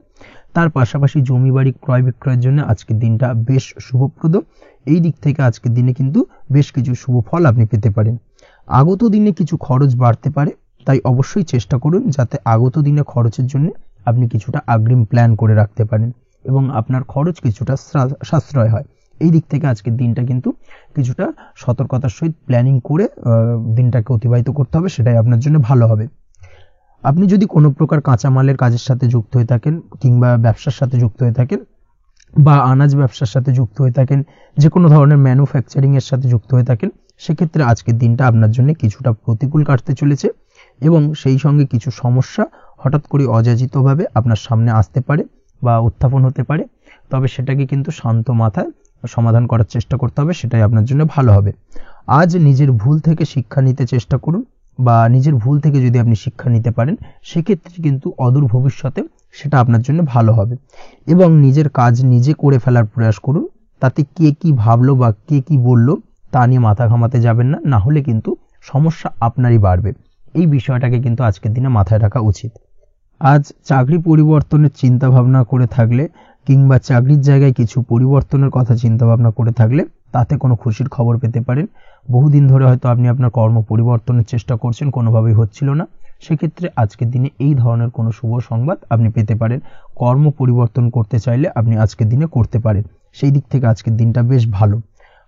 তার পাশাপাশি জমি বাড়ি ক্রয় বিক্রয়ের জন্য আজকের দিনটা বেশ শুভপ্রদ। এই দিক থেকে আজকের দিনে কিন্তু বেশ কিছু শুভ ফল আপনি পেতে পারেন। আগত দিনে কিছু খরচ বাড়তে পারে, তাই অবশ্যই চেষ্টা করুন যাতে আগত দিনে খরচের জন্য আপনি কিছুটা অগ্রিম প্ল্যান করে রাখতে পারেন এবং আপনার খরচ কিছুটা সাশ্রয় হয়। এই দিক থেকে আজকের দিনটা কিন্তু কিছুটা সতর্কতার সহিত প্ল্যানিং করে দিনটাকে অতিবাহিত করতে হবে, সেটাই আপনার জন্য ভালো হবে। আপনি যদি কোনো প্রকার কাঁচামালের কাজের সাথে যুক্ত হয়ে থাকেন কিংবা ব্যবসার সাথে যুক্ত হয়ে থাকেন বা আনাজ ব্যবসার সাথে যুক্ত হয়ে থাকেন, যে কোনো ধরনের ম্যানুফ্যাকচারিং এর সাথে যুক্ত হয়ে থাকেন, সেক্ষেত্রে আজকের দিনটা আপনার জন্য কিছুটা প্রতিকূল কাটতে চলেছে এবং সেই সঙ্গে কিছু সমস্যা হঠাৎ করে অযাচিতভাবে আপনার সামনে আসতে পারে বা উত্থাপন হতে পারে, তবে সেটাকে কিন্তু শান্ত মাথায় সমাধান করার চেষ্টা করতে হবে, সেটাই আপনার জন্য ভালো হবে। আজ নিজের ভুল থেকে শিক্ষা নিতে চেষ্টা করুন, বা নিজের ভুল থেকে যদি আপনি শিক্ষা নিতে পারেন সেক্ষেত্রে কিন্তু অদূর ভবিষ্যতে সেটা আপনার জন্য ভালো হবে। এবং নিজের কাজ নিজে করে ফেলার প্রয়াস করুন, তাতে কে কি ভাবলো বা কে কি বললো তা নিয়ে মাথা ঘামাতে যাবেন না, না হলে কিন্তু সমস্যা আপনারই বাড়বে। এই বিষয়টাকে কিন্তু আজকের দিনে মাথায় রাখা উচিত। আজ চাকরি পরিবর্তনের চিন্তা ভাবনা করে থাকলে কিংবা চাকরির জায়গায় কিছু পরিবর্তনের কথা চিন্তা ভাবনা করে থাকলে তাতে কোনো খুশির খবর পেতে পারেন। বহুদিন ধরে হয়তো আপনি আপনার কর্ম পরিবর্তনের চেষ্টা করছেন, কোনোভাবেই হচ্ছিল না, সেক্ষেত্রে আজকের দিনে এই ধরনের কোনো শুভ সংবাদ আপনি পেতে পারেন। কর্ম পরিবর্তন করতে চাইলে আপনি আজকের দিনে করতে পারেন, সেই দিক থেকে আজকের দিনটা বেশ ভালো।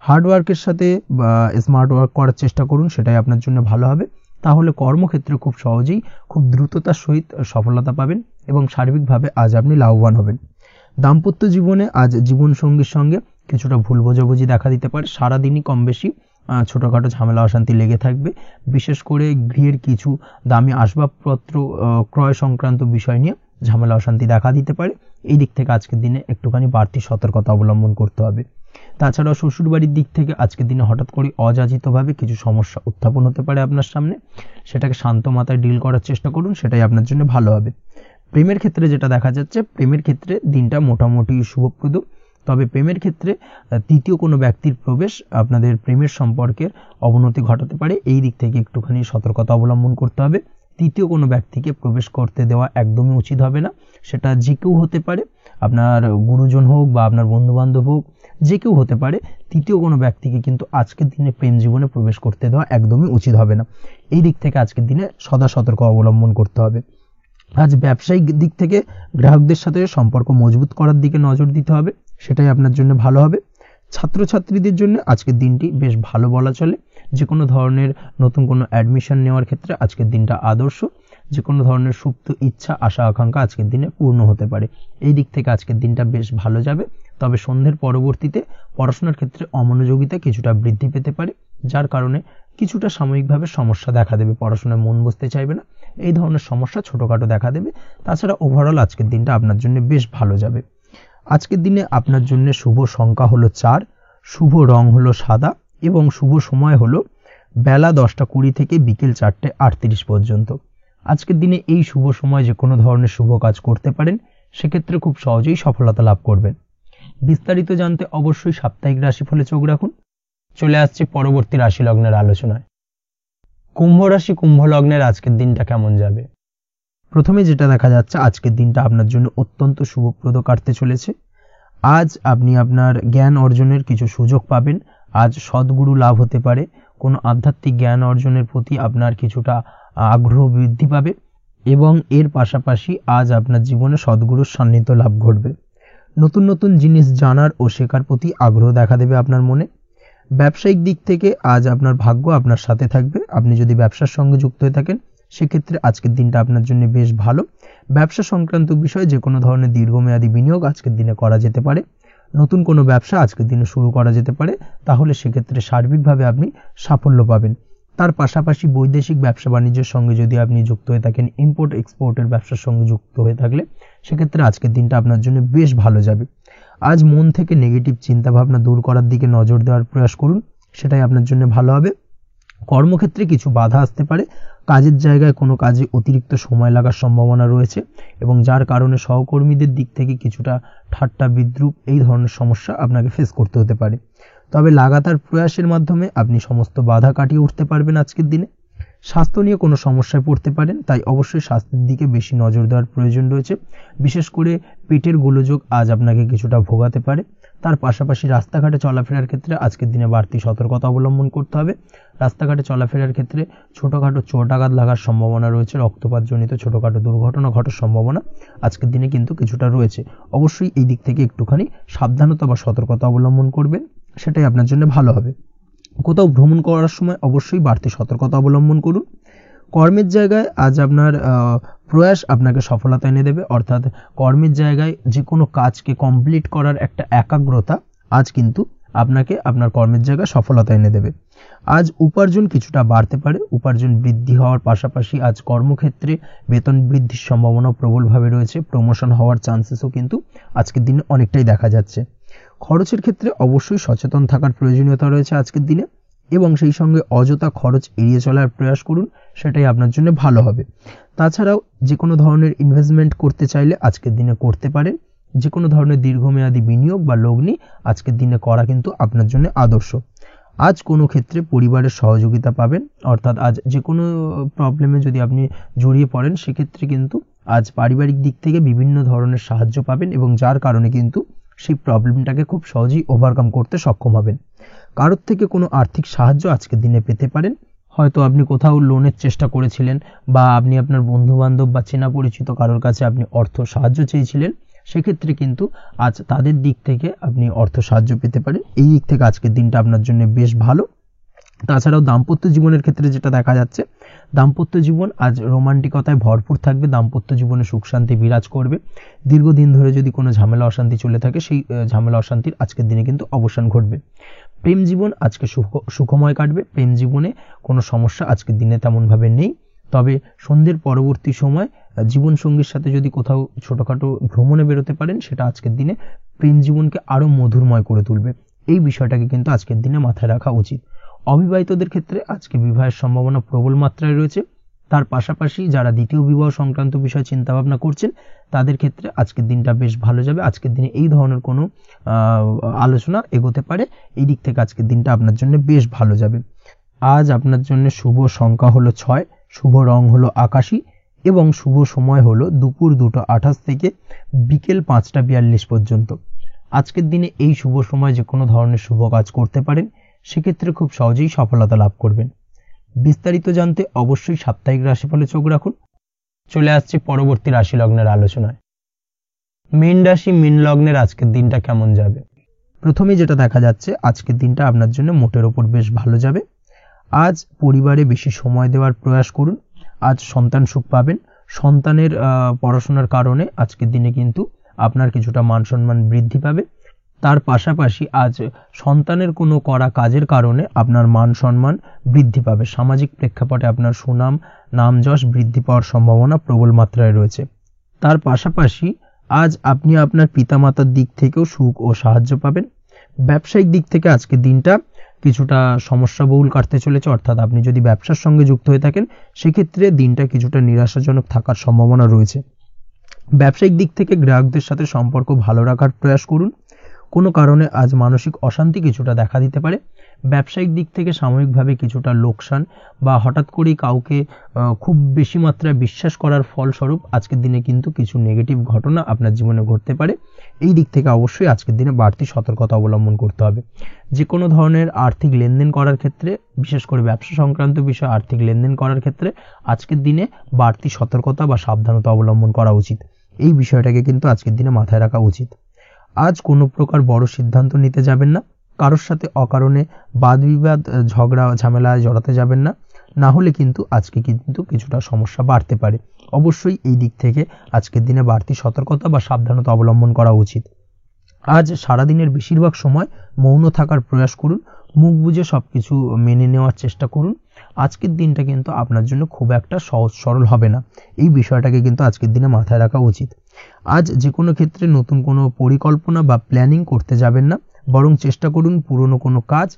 হার্ডওয়ার্কের সাথে বা স্মার্ট ওয়ার্ক করার চেষ্টা করুন, সেটাই আপনার জন্য ভালো হবে। তাহলে কর্মক্ষেত্রে খুব সহজেই খুব দ্রুততার সহিত সফলতা পাবেন এবং সার্বিকভাবে আজ আপনি লাভবান হবেন। দাম্পত্য জীবনে আজ জীবনসঙ্গীর সঙ্গে কিছুটা ভুল বোঝাবুঝি দেখা দিতে পারে। সারাদিনই কম বেশি ছোটোখাটো ঝামেলা অশান্তি লেগে থাকবে, বিশেষ করে গৃহের কিছু দামি আসবাবপত্র ক্রয় সংক্রান্ত বিষয় নিয়ে ঝামেলা অশান্তি দেখা দিতে পারে। এই দিক থেকে আজকের দিনে একটুখানি বাড়তি সতর্কতা অবলম্বন করতে হবে। তাছাড়াও শ্বশুরবাড়ির দিক থেকে আজকের দিনে হঠাৎ করে অযাচিতভাবে কিছু সমস্যা উত্থাপন হতে পারে আপনার সামনে, সেটাকে শান্ত মাথায় ডিল করার চেষ্টা করুন, সেটাই আপনার জন্য ভালো হবে। প্রেমের ক্ষেত্রে যেটা দেখা যাচ্ছে, প্রেমের ক্ষেত্রে দিনটা মোটামুটি শুভপ্রদ, তবে প্রেমের ক্ষেত্রে তৃতীয় কোনো ব্যক্তির প্রবেশ আপনাদের প্রেমের সম্পর্কের অবনতি ঘটাতে পারে। এই দিক থেকে একটুখানি সতর্কতা অবলম্বন করতে হবে। তৃতীয় কোনো ব্যক্তিকে প্রবেশ করতে দেওয়া একদমই উচিত হবে না, সেটা যে কেউ হতে পারে, আপনার গুরুজন হোক বা আপনার বন্ধুবান্ধব হোক, যে কেউ হতে পারে। তৃতীয় কোনো ব্যক্তিকে কিন্তু আজকের দিনে প্রেম জীবনে প্রবেশ করতে দেওয়া একদমই উচিত হবে না। এই দিক থেকে আজকের দিনে সদা সতর্ক অবলম্বন করতে হবে। আজ ব্যবসায়িক দিক থেকে গ্রাহকদের সাথে সম্পর্ক মজবুত করার দিকে নজর দিতে হবে, সেটাই আপনার জন্য ভালো হবে। ছাত্রছাত্রীদের জন্য আজকের দিনটি বেশ ভালো বলা চলে। যে কোনো ধরনের নতুন কোনো অ্যাডমিশন নেওয়ার ক্ষেত্রে আজকের দিনটা আদর্শ। যে কোনো ধরনের সুপ্ত ইচ্ছা আশা আকাঙ্ক্ষা আজকের দিনে পূর্ণ হতে পারে। এই দিক থেকে আজকের দিনটা বেশ ভালো যাবে। তবে সন্ধ্যের পরবর্তীতে পড়াশোনার ক্ষেত্রে অমনোযোগিতা কিছুটা বৃদ্ধি পেতে পারে, যার কারণে কিছুটা সাময়িকভাবে সমস্যা দেখা দেবে, পড়াশোনায় মন বসতে চাইবে না, এই ধরনের সমস্যা ছোটোখাটো দেখা দেবে। তাছাড়া ওভারঅল আজকের দিনটা আপনার জন্য বেশ ভালো যাবে। আজকের দিনে আপনার জন্য শুভ সংখ্যা হলো 4, শুভ রং হলো সাদা এবং শুভ সময় হলো বেলা 10:20 থেকে বিকেল 4:38 পর্যন্ত। আজকের দিনে এই শুভ সময় যে কোনো ধরনের শুভ কাজ করতে পারেন, সেক্ষেত্রে খুব সহজেই সফলতা লাভ করবেন। বিস্তারিত জানতে অবশ্যই সাপ্তাহিক রাশিফলে চোখ রাখুন। চলে আসছে পরবর্তী রাশি লগ্নের আলোচনায়। কুম্ভ রাশি কুম্ভ লগ্নের আজকের দিনটা কেমন যাবে? প্রথমে যেটা দেখা যাচ্ছে, আজকের দিনটা আপনার জন্য অত্যন্ত শুভপ্রদ কাটতে চলেছে। আজ আপনি আপনার জ্ঞান অর্জনের কিছু সুযোগ পাবেন। আজ সদ্গুরু লাভ হতে পারে। কোনো আধ্যাত্মিক জ্ঞান অর্জনের প্রতি আপনার কিছুটা আগ্রহ বৃদ্ধি পাবে এবং এর পাশাপাশি আজ আপনার জীবনে সদ্গুরুর সান্নিধ্য লাভ ঘটবে। নতুন নতুন জিনিস জানার ও শেখার প্রতি আগ্রহ দেখা দেবে আপনার মনে। ব্যবসায়িক দিক থেকে আজ আপনার ভাগ্য আপনার সাথে থাকবে। আপনি যদি ব্যবসার সঙ্গে যুক্ত হয়ে থাকেন, সেক্ষেত্রে আজকের দিনটা আপনার জন্য বেশ ভালো। ব্যবসা সংক্রান্ত বিষয়ে যে কোনো ধরনের দীর্ঘমেয়াদী বিনিয়োগ আজকের দিনে করা যেতে পারে। নতুন কোনো ব্যবসা আজকের দিনে শুরু করা যেতে পারে, তাহলে সেক্ষেত্রে সার্বিকভাবে আপনি সাফল্য পাবেন। তার পাশাপাশি বৈদেশিক ব্যবসা বাণিজ্যের সঙ্গে যদি আপনি যুক্ত হয়ে থাকেন, ইম্পোর্ট এক্সপোর্টের ব্যবসার সঙ্গে যুক্ত হয়ে থাকলে, সেক্ষেত্রে আজকের দিনটা আপনার জন্য বেশ ভালো যাবে। আজ মন থেকে নেগেটিভ চিন্তাভাবনা দূর করার দিকে নজর দেওয়ার প্রয়াস করুন, সেটাই আপনার জন্য ভালো হবে। কর্মক্ষেত্রে কিছু বাধা আসতে পারে। কাজের জায়গায় কোনো কাজে অতিরিক্ত সময় লাগার সম্ভাবনা রয়েছে এবং যার কারণে সহকর্মীদের দিক থেকে কিছুটা ঠাট্টা বিদ্রূপ এই ধরনের সমস্যা আপনাকে ফেস করতে হতে পারে। তবে লাগাতার প্রয়াসের মাধ্যমে আপনি সমস্ত বাধা কাটিয়ে উঠতে পারবেন আজকের দিনে। স্বাস্থ্য নিয়ে কোনো সমস্যায় পড়তে পারেন, তাই অবশ্যই স্বাস্থ্যের দিকে বেশি নজর দেওয়ার প্রয়োজন রয়েছে। বিশেষ করে পেটের গোলযোগ আজ আপনাকে কিছুটা ভোগাতে পারে। তার পাশাপাশি রাস্তাঘাটে চলাফেরার ক্ষেত্রে আজকের দিনে বাড়তি সতর্কতা অবলম্বন করতে হবে। রাস্তাঘাটে চলাফেরার ক্ষেত্রে ছোটোখাটো চোট আঘাত লাগার সম্ভাবনা রয়েছে, রক্তপাতজনিত ছোটোখাটো দুর্ঘটনা ঘটার সম্ভাবনা আজকের দিনে কিন্তু কিছুটা রয়েছে। অবশ্যই এই দিক থেকে একটুখানি সাবধানতা বা সতর্কতা অবলম্বন করবেন, সেটাই আপনার জন্য ভালো হবে। কোথাও ভ্রমণ করার সময় অবশ্যই বাড়তি সতর্কতা অবলম্বন করুন। কর্মের জায়গায় আজ আপনার প্রয়াস আপনাকে সফলতা এনে দেবে, অর্থাৎ কর্মের জায়গায় যে কোনো কাজকে কমপ্লিট করার একটা একাগ্রতা আজ কিন্তু আপনাকে আপনার কর্মের জায়গায় সফলতা এনে দেবে। আজ উপার্জন কিছুটা বাড়তে পারে, উপার্জন বৃদ্ধি হওয়ার পাশাপাশি আজ কর্মক্ষেত্রে বেতন বৃদ্ধির সম্ভাবনা প্রবলভাবে রয়েছে, প্রমোশন হওয়ার চান্সেসও কিন্তু আজকের দিনে অনেকটাই দেখা যাচ্ছে। খরচের ক্ষেত্রে অবশ্যই সচেতন থাকার প্রয়োজনীয়তা রয়েছে আজকের দিনে, এবং সেই সঙ্গে অযথা খরচ এড়িয়ে চলার প্রয়াস করুন, সেটাই আপনার জন্য ভালো হবে। তাছাড়াও যে কোনো ধরনের ইনভেস্টমেন্ট করতে চাইলে আজকের দিনে করতে পারেন। যে কোনো ধরনের দীর্ঘমেয়াদী বিনিয়োগ বা লগ্নি আজকের দিনে করা কিন্তু আপনার জন্য আদর্শ। আজ কোনো ক্ষেত্রে পরিবারের সহযোগিতা পাবেন, অর্থাৎ আজ যে কোনো প্রবলেমে যদি আপনি জড়িয়ে পড়েন সেক্ষেত্রে কিন্তু আজ পারিবারিক দিক থেকে বিভিন্ন ধরনের সাহায্য পাবেন, এবং যার কারণে কিন্তু সেই প্রবলেমটাকে খুব সহজেই ওভারকাম করতে সক্ষম হবেন। কারোর থেকে কোনো আর্থিক সাহায্য আজকের দিনে পেতে পারেন। হয়তো আপনি কোথাও লোনের চেষ্টা করেছিলেন, বা আপনি আপনার বন্ধু বান্ধব বা চেনা পরিচিত কারোর কাছে আপনি অর্থ সাহায্য চেয়েছিলেন, সেক্ষেত্রে কিন্তু আজ তাদের দিক থেকে আপনি অর্থ সাহায্য পেতে পারেন। এই দিক থেকে আজকের দিনটা আপনার জন্য বেশ ভালো। তাছাড়াও দাম্পত্য জীবনের ক্ষেত্রে যেটা দেখা যাচ্ছে, দাম্পত্য জীবন আজ রোমান্টিকতায় ভরপুর থাকবে, দাম্পত্য জীবনে সুখ শান্তি বিরাজ করবে। দীর্ঘদিন ধরে যদি কোনো ঝামেলা অশান্তি চলে থাকে, সেই ঝামেলা অশান্তির আজকের দিনে কিন্তু অবসান ঘটবে। প্রেম জীবন আজকে সুখময় কাটবে, প্রেম জীবনে কোনো সমস্যা আজকের দিনে তেমনভাবে নেই। তবে সন্ধ্যের পরবর্তী সময় জীবনসঙ্গীর সাথে যদি কোথাও ছোটোখাটো ভ্রমণে বেরোতে পারেন, সেটা আজকের দিনে প্রেম জীবনকে আরও মধুরময় করে তুলবে। এই বিষয়টাকে কিন্তু আজকের দিনে মাথায় রাখা উচিত। অবিবাহিতদের ক্ষেত্রে আজকে বিবাহের সম্ভাবনা প্রবল মাত্রায় রয়েছে। তার পাশাপাশি যারা দ্বিতীয় বিবাহ সংক্রান্ত বিষয় চিন্তাভাবনা করছেন, তাদের ক্ষেত্রে আজকের দিনটা বেশ ভালো যাবে। আজকের দিনে এই ধরনের কোনো আলোচনা এগোতে পারে, এই দিক থেকে আজকের দিনটা আপনার জন্য বেশ ভালো যাবে। আজ আপনার জন্য শুভ সংখ্যা হলো 6, শুভ রং হলো আকাশী, এবং শুভ সময় হলো দুপুর 2:28 থেকে বিকেল 5:42 পর্যন্ত। আজকের দিনে এই শুভ সময় যে কোনো ধরনের শুভ কাজ করতে পারেন, সেক্ষেত্রে খুব সহজেই সফলতা লাভ করবেন। বিস্তারিত জানতে অবশ্যই সাপ্তাহিক রাশিফলে চোখ রাখুন। চলে আসছে পরবর্তী রাশি লগ্নের আলোচনায়। মীন রাশি, মীন লগ্নের আজকের দিনটা কেমন যাবে? প্রথমে যেটা দেখা যাচ্ছে, আজকের দিনটা আপনার জন্য মোটের ওপর বেশ ভালো যাবে। আজ পরিবারে বেশি সময় দেওয়ার প্রয়াস করুন। আজ সন্তান সুখ পাবেন। সন্তানের পড়াশোনার কারণে আজকের দিনে কিন্তু আপনার কিছুটা মান সম্মান বৃদ্ধি পাবে। তার পাশাপাশি আজ সন্তানের কোনো করা কাজের কারণে আপনার মান সম্মান বৃদ্ধি পাবে। সামাজিক প্রেক্ষাপটে আপনার সুনাম, নাম যশ বৃদ্ধি পাওয়ার সম্ভাবনা প্রবল মাত্রায় রয়েছে। তার পাশাপাশি আজ আপনি আপনার পিতামাতার দিক থেকেও সুখ ও সাহায্য পাবেন। ব্যবসায়িক দিক থেকে আজকের দিনটা কিছুটা সমস্যাবহুল কাটতে চলেছে, অর্থাৎ আপনি যদি ব্যবসার সঙ্গে যুক্ত হয়ে থাকেন, সেক্ষেত্রে দিনটা কিছুটা নিরাশাজনক থাকার সম্ভাবনা রয়েছে। ব্যবসায়িক দিক থেকে গ্রাহকদের সাথে সম্পর্ক ভালো রাখার প্রয়াস করুন। কোনো কারণে আজ মানসিক অশান্তি কিছুটা দেখা দিতে পারে। ব্যবসায়িক দিক থেকে সাময়িকভাবে কিছুটা লোকসান, বা হঠাৎ করেই কাউকে খুব বেশি মাত্রায় বিশ্বাস করার ফলস্বরূপ আজকের দিনে কিন্তু কিছু নেগেটিভ ঘটনা আপনার জীবনে ঘটতে পারে। এই দিক থেকে অবশ্যই আজকের দিনে বাড়তি সতর্কতা অবলম্বন করতে হবে। যে কোনো ধরনের আর্থিক লেনদেন করার ক্ষেত্রে, বিশেষ করে ব্যবসা সংক্রান্ত বিষয়ে আর্থিক লেনদেন করার ক্ষেত্রে আজকের দিনে বাড়তি সতর্কতা বা সাবধানতা অবলম্বন করা উচিত। এই বিষয়টাকে কিন্তু আজকের দিনে মাথায় রাখা উচিত। আজ কোনো প্রকার বড় সিদ্ধান্ত নিতে যাবেন না। কারোর সাথে অকারণে বাদ বিবাদ, ঝগড়া ঝামেলায় জড়াতে যাবেন না, না হলে কিন্তু আজকে কিন্তু কিছুটা সমস্যা বাড়তে পারে। অবশ্যই এই দিক থেকে আজকের দিনে বাড়তি সতর্কতা বা সাবধানতা অবলম্বন করা উচিত। আজ সারাদিনের বেশিরভাগ সময় মৌন থাকার প্রয়াস করুন, মুখ বুজে সবকিছু মেনে নেওয়ার চেষ্টা করুন। আজকের দিনটা কিন্তু আপনার জন্য খুব একটা সহজ সরল হবে না। এই বিষয়টাকে কিন্তু আজকের দিনে মাথায় রাখা উচিত। আজ যে কোনো ক্ষেত্রে নতুন কোনো পরিকল্পনা বা প্ল্যানিং করতে যাবেন না, বরং চেষ্টা করুন পুরনো কোনো কাজ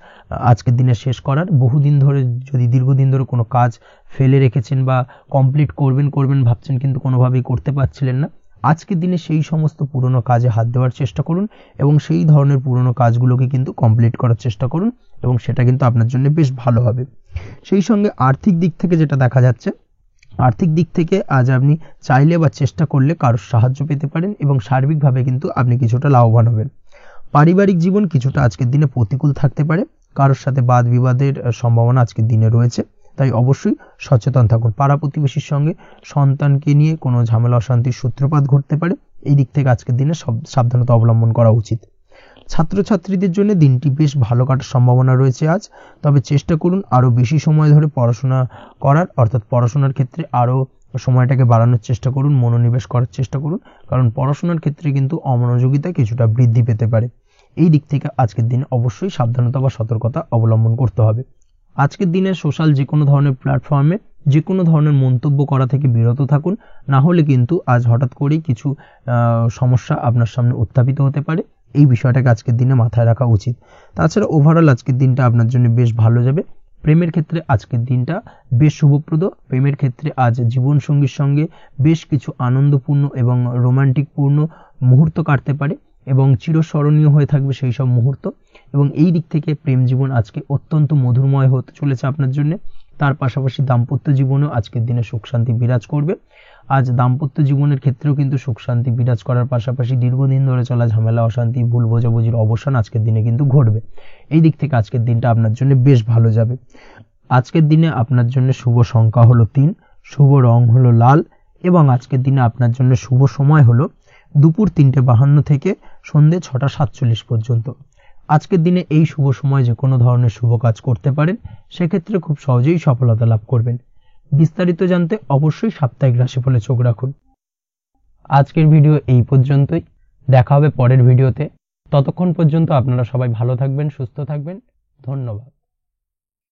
আজকের দিনে শেষ করার। বহুদিন ধরে যদি দীর্ঘদিন ধরে কোনো কাজ ফেলে রেখেছেন বা কমপ্লিট করবেন ভাবছেন, কিন্তু কোনোভাবেই করতে পারছিলেন না, আজকের দিনে সেই সমস্ত পুরনো কাজে হাত দেওয়ার চেষ্টা করুন, এবং সেই ধরনের পুরনো কাজগুলোকে কিন্তু কমপ্লিট করার চেষ্টা করুন, এবং সেটা কিন্তু আপনার জন্য বেশ ভালো হবে। সেই সঙ্গে আর্থিক দিক থেকে যেটা দেখা যাচ্ছে, আর্থিক দিক থেকে আজ আপনি চাইলে বা চেষ্টা করলে কারোর সাহায্য পেতে পারেন, এবং সার্বিকভাবে কিন্তু আপনি কিছুটা লাভবান হবেন। পারিবারিক জীবন কিছুটা আজকের দিনে প্রতিকূল থাকতে পারে। কারোর সাথে বাদ বিবাদের সম্ভাবনা আজকের দিনে রয়েছে, তাই অবশ্যই সচেতন থাকুন। পাড়া প্রতিবেশীর সঙ্গে সন্তানকে নিয়ে কোনো ঝামেলা অশান্তির সূত্রপাত ঘটতে পারে। এই দিক থেকে আজকের দিনে সাবধানতা অবলম্বন করা উচিত। ছাত্রছাত্রীদের জন্য দিনটি বেশ ভালো কাটার সম্ভাবনা রয়েছে আজ। তবে চেষ্টা করুন আরও বেশি সময় ধরে পড়াশোনা করার, অর্থাৎ পড়াশোনার ক্ষেত্রে আরও সময়টাকে বাড়ানোর চেষ্টা করুন, মনোনিবেশ করার চেষ্টা করুন, কারণ পড়াশোনার ক্ষেত্রে কিন্তু অমনোযোগিতা কিছুটা বৃদ্ধি পেতে পারে। এই দিক থেকে আজকের দিনে অবশ্যই সাবধানতা বা সতর্কতা অবলম্বন করতে হবে। আজকের দিনে সোশ্যাল যে কোনো ধরনের প্ল্যাটফর্মে যে কোনো ধরনের মন্তব্য করা থেকে বিরত থাকুন, না হলে কিন্তু আজ হঠাৎ করেই কিছু সমস্যা আপনার সামনে উত্থাপিত হতে পারে। এই বিষয়টাকে আজকের দিনে মাথায় রাখা উচিত। তাছাড়া ওভারঅল আজকের দিনটা আপনার জন্য বেশ ভালো যাবে। প্রেমের ক্ষেত্রে আজকের দিনটা বেশ শুভপ্রদ। প্রেমের ক্ষেত্রে আজ জীবনসঙ্গীর সঙ্গে বেশ কিছু আনন্দপূর্ণ এবং রোমান্টিকপূর্ণ মুহূর্ত কাটতে পারে এবং চিরস্মরণীয় হয়ে থাকবে সেই সব মুহূর্ত। এবং এই দিক থেকে প্রেম জীবন আজকে অত্যন্ত মধুরময় হতে চলেছে আপনার জন্য। তার পাশাপাশি দাম্পত্য জীবনেও আজকের দিনে সুখ শান্তি বিরাজ করবে। আজ দাম্পত্য জীবনের ক্ষেত্রেও কিন্তু সুখ শান্তি বিরাজ করার পাশাপাশি দীর্ঘদিন ধরে চলা ঝামেলা অশান্তি ভুল বোঝাবুঝির অবসান আজকের দিনে কিন্তু ঘটবে। এই দিক থেকে আজকের দিনটা আপনার জন্য বেশ ভালো যাবে। আজকের দিনে আপনার জন্য শুভ সংখ্যা হলো 3, শুভ রং হলো লাল এবং আজকের দিনে আপনার জন্য শুভ সময় হলো দুপুর 3:52 থেকে সন্ধ্যে 6:47 পর্যন্ত। আজকের দিনে এই শুভ সময় যে কোনো ধরনের শুভ কাজ করতে পারেন, সেক্ষেত্রে খুব সহজেই সফলতা লাভ করবেন। বিস্তারিত জানতে অবশ্যই সাপ্তাহিক রাশিফলে চোখ রাখুন। আজকের ভিডিও এই পর্যন্তই, দেখা হবে পরের ভিডিওতে। ততক্ষণ পর্যন্ত আপনারা সবাই ভালো থাকবেন, সুস্থ থাকবেন। ধন্যবাদ।